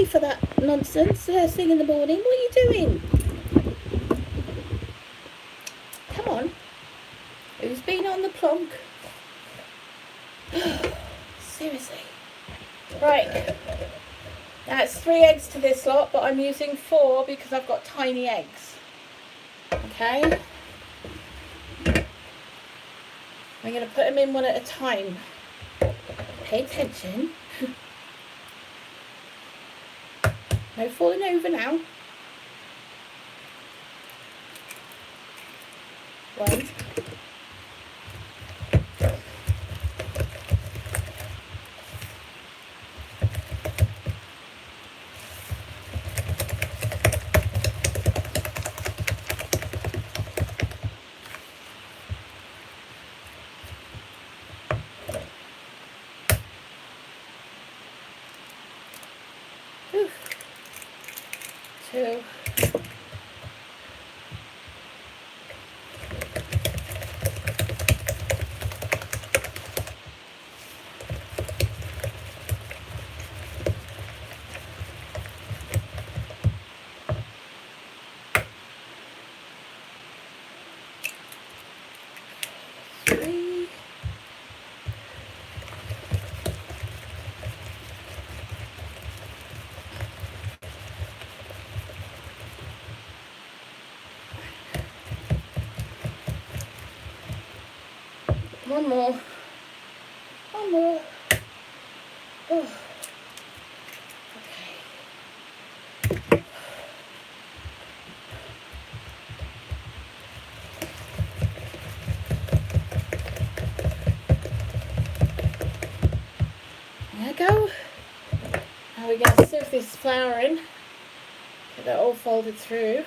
For that nonsense first thing in the morning. What are you doing? Come on. Who's been on the plonk? Seriously. Right. That's 3 eggs to this lot, but I'm using 4 because I've got tiny eggs. Okay. I'm going to put them in one at a time. Pay attention. No falling over now. 1. 2. One more. One more. Oh. Okay. There we go. Now we're going to sieve this flour in. Get that all folded through.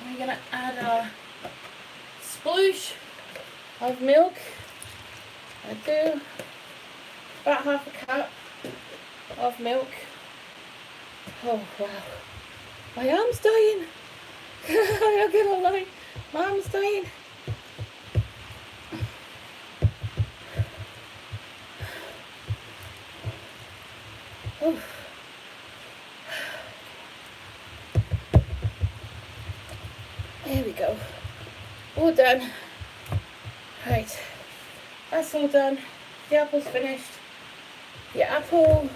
We're going to add a sploosh of milk. I do about half a cup of milk. Oh wow, my arm's dying. I'm not gonna lie, my arm's dying. Oh. There we go. All done. Right. That's all done. The apple's finished. The apple,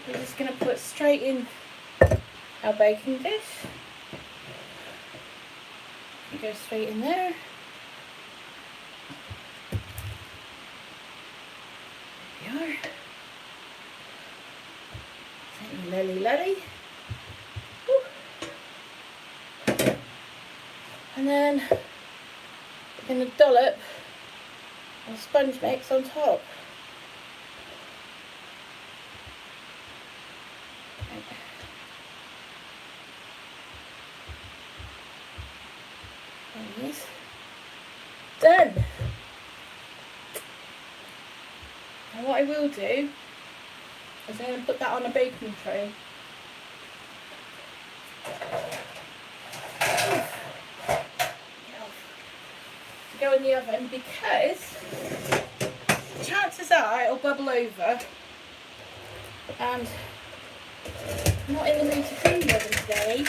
we're just going to put straight in our baking dish. You go straight in there. There we are. Lily. And then we're going to dollop our sponge mix on top. Done. And what I will do is I'm going to put that on a baking tray. To go in the oven, because chances are it'll bubble over, and I'm not in the mood to clean the oven today.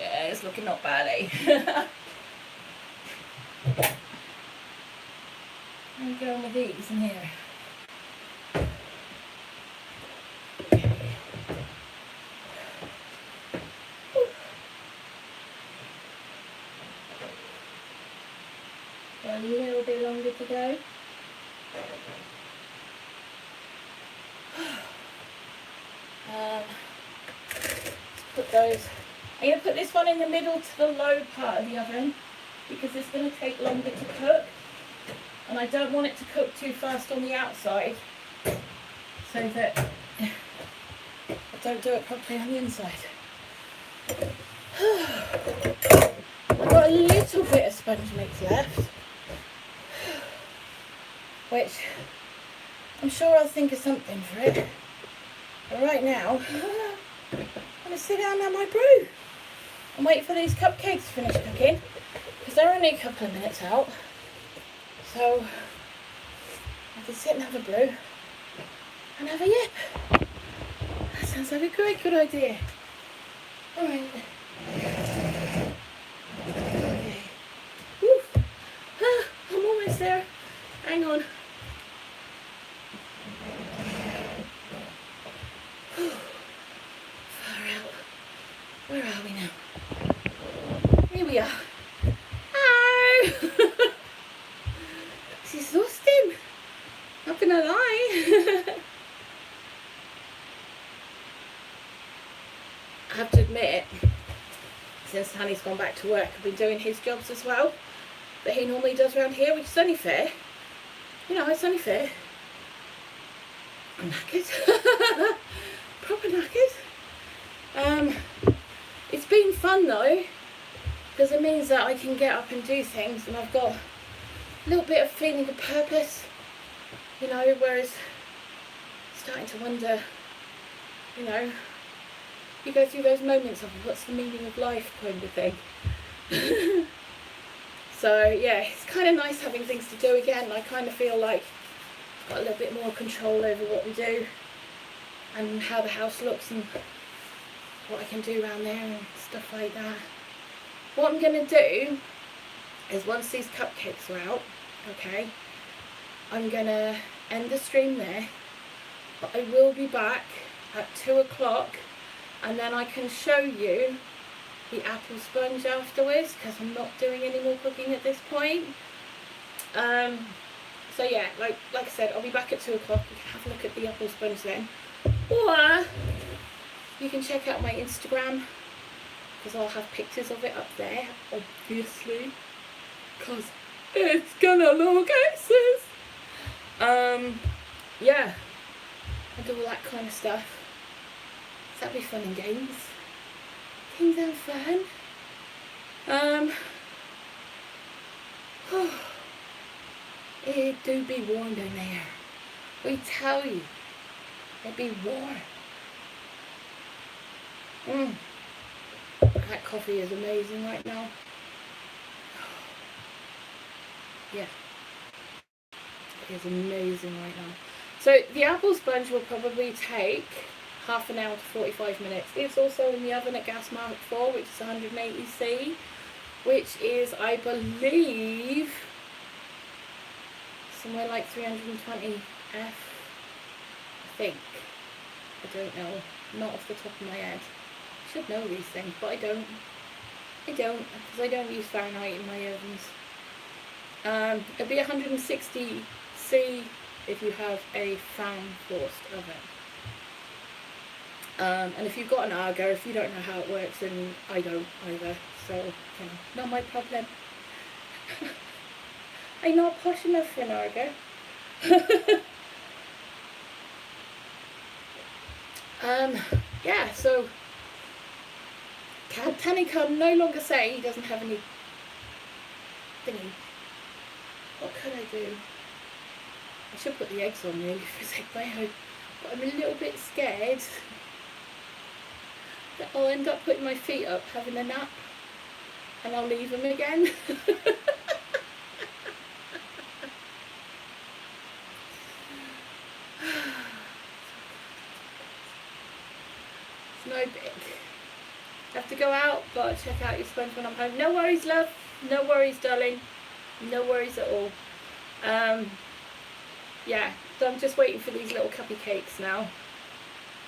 Yeah, it's looking not bad, eh? I'm going with these in here. A little bit longer to go. Let's put those. I'm going to put this one in the middle to the low part of the oven because it's going to take longer to cook, and I don't want it to cook too fast on the outside so that I don't do it properly on the inside. I've got a little bit of sponge mix left, which I'm sure I'll think of something for it. But right now, I'm going to sit down on my brew and wait for these cupcakes to finish cooking, because they're only a couple of minutes out. So I can sit and have a brew and have a yip. That sounds like a great good idea. Alright. Okay. Woo. I'm almost there. Hang on. It's exhausting. Not gonna lie. I have to admit, since Honey's gone back to work, I've been doing his jobs as well that he normally does around here, which is only fair. You know, it's only fair. I'm knackered. Proper knackered. It's been fun though, because it means that I can get up and do things, and I've got a little bit of feeling of purpose, you know, whereas starting to wonder, you know, you go through those moments of what's the meaning of life kind of thing. So yeah, it's kind of nice having things to do again. I kind of feel like I've got a little bit more control over what we do and how the house looks and what I can do around there and stuff like that. What I'm going to do is, once these cupcakes are out, okay, I'm going to end the stream there, but I will be back at 2 o'clock, and then I can show you the apple sponge afterwards, because I'm not doing any more cooking at this point. So yeah, like I said, I'll be back at 2 o'clock. You can have a look at the apple sponge then, or you can check out my Instagram, because I'll have pictures of it up there, obviously, because it's gonna look aces. Yeah, I do all that kind of stuff. So that'll be fun and games. Things are fun. It do be warm down there. We tell you, it be warm. That coffee is amazing right now. Yeah, it is amazing right now. So the apple sponge will probably take half an hour to 45 minutes. It's also in the oven at gas mark 4, which is 180C, which is, I believe, somewhere like 320 F, I think. I don't know, not off the top of my head. I should know these things, but I don't, because I don't use Fahrenheit in my ovens. It'll be 160C if you have a fan forced oven. And if you've got an Argo, if you don't know how it works, then I don't either, so you know, not my problem. I'm not posh enough for an Argo. Yeah, so Tanny can no longer say he doesn't have any thingy. What could I do? I should put the eggs on really for a sec, but I'm a little bit scared that I'll end up putting my feet up, having a nap, and I'll leave them again. It's no big. Have to go out, but check out your sponge when I'm home. No worries, love. No worries, darling. No worries at all. Yeah, so I'm just waiting for these little cupcakes now.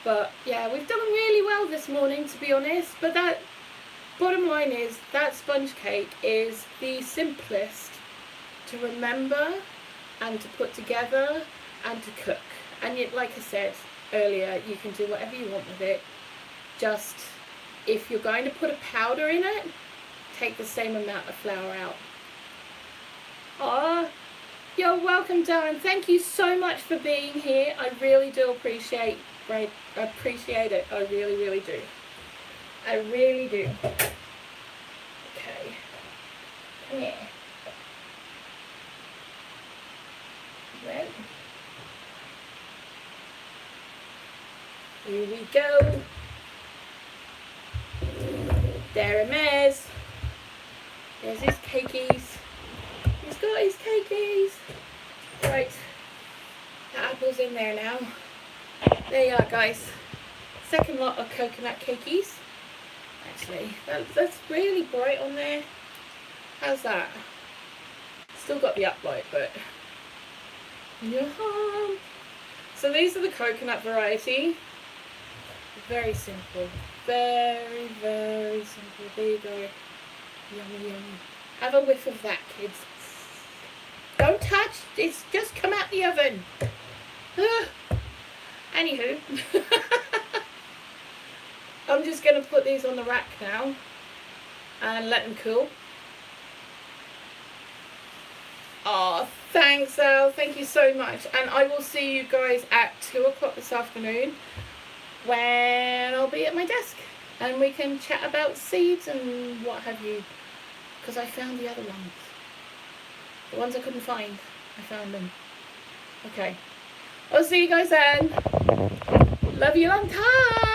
But yeah, we've done really well this morning, to be honest. But that, bottom line is, that sponge cake is the simplest to remember and to put together and to cook. And yet, like I said earlier, you can do whatever you want with it. Just, if you're going to put a powder in it, take the same amount of flour out. Aw, you're welcome, Darren. Thank you so much for being here. I really do appreciate it. I really, really do. I really do. Okay. Come here. Well, here we go. There he is. There's his cakeys. He's got his cakeys. Right. The apple's in there now. There you are, guys. Second lot of coconut cakeys. Actually, that's really bright on there. How's that? Still got the uplight, but yeah. So these are the coconut variety. Very simple. Very, very simple. There you go. Yummy, yummy. Have a whiff of that, kids. Don't touch. it's just come out the oven. Anywho, I'm just going to put these on the rack now and let them cool. Oh, thanks, Al. Thank you so much. And I will see you guys at 2 o'clock this afternoon when I'll be at my desk. And we can chat about seeds and what have you. Because I found the other ones. The ones I couldn't find. I found them. Okay. I'll see you guys then. Love you long time.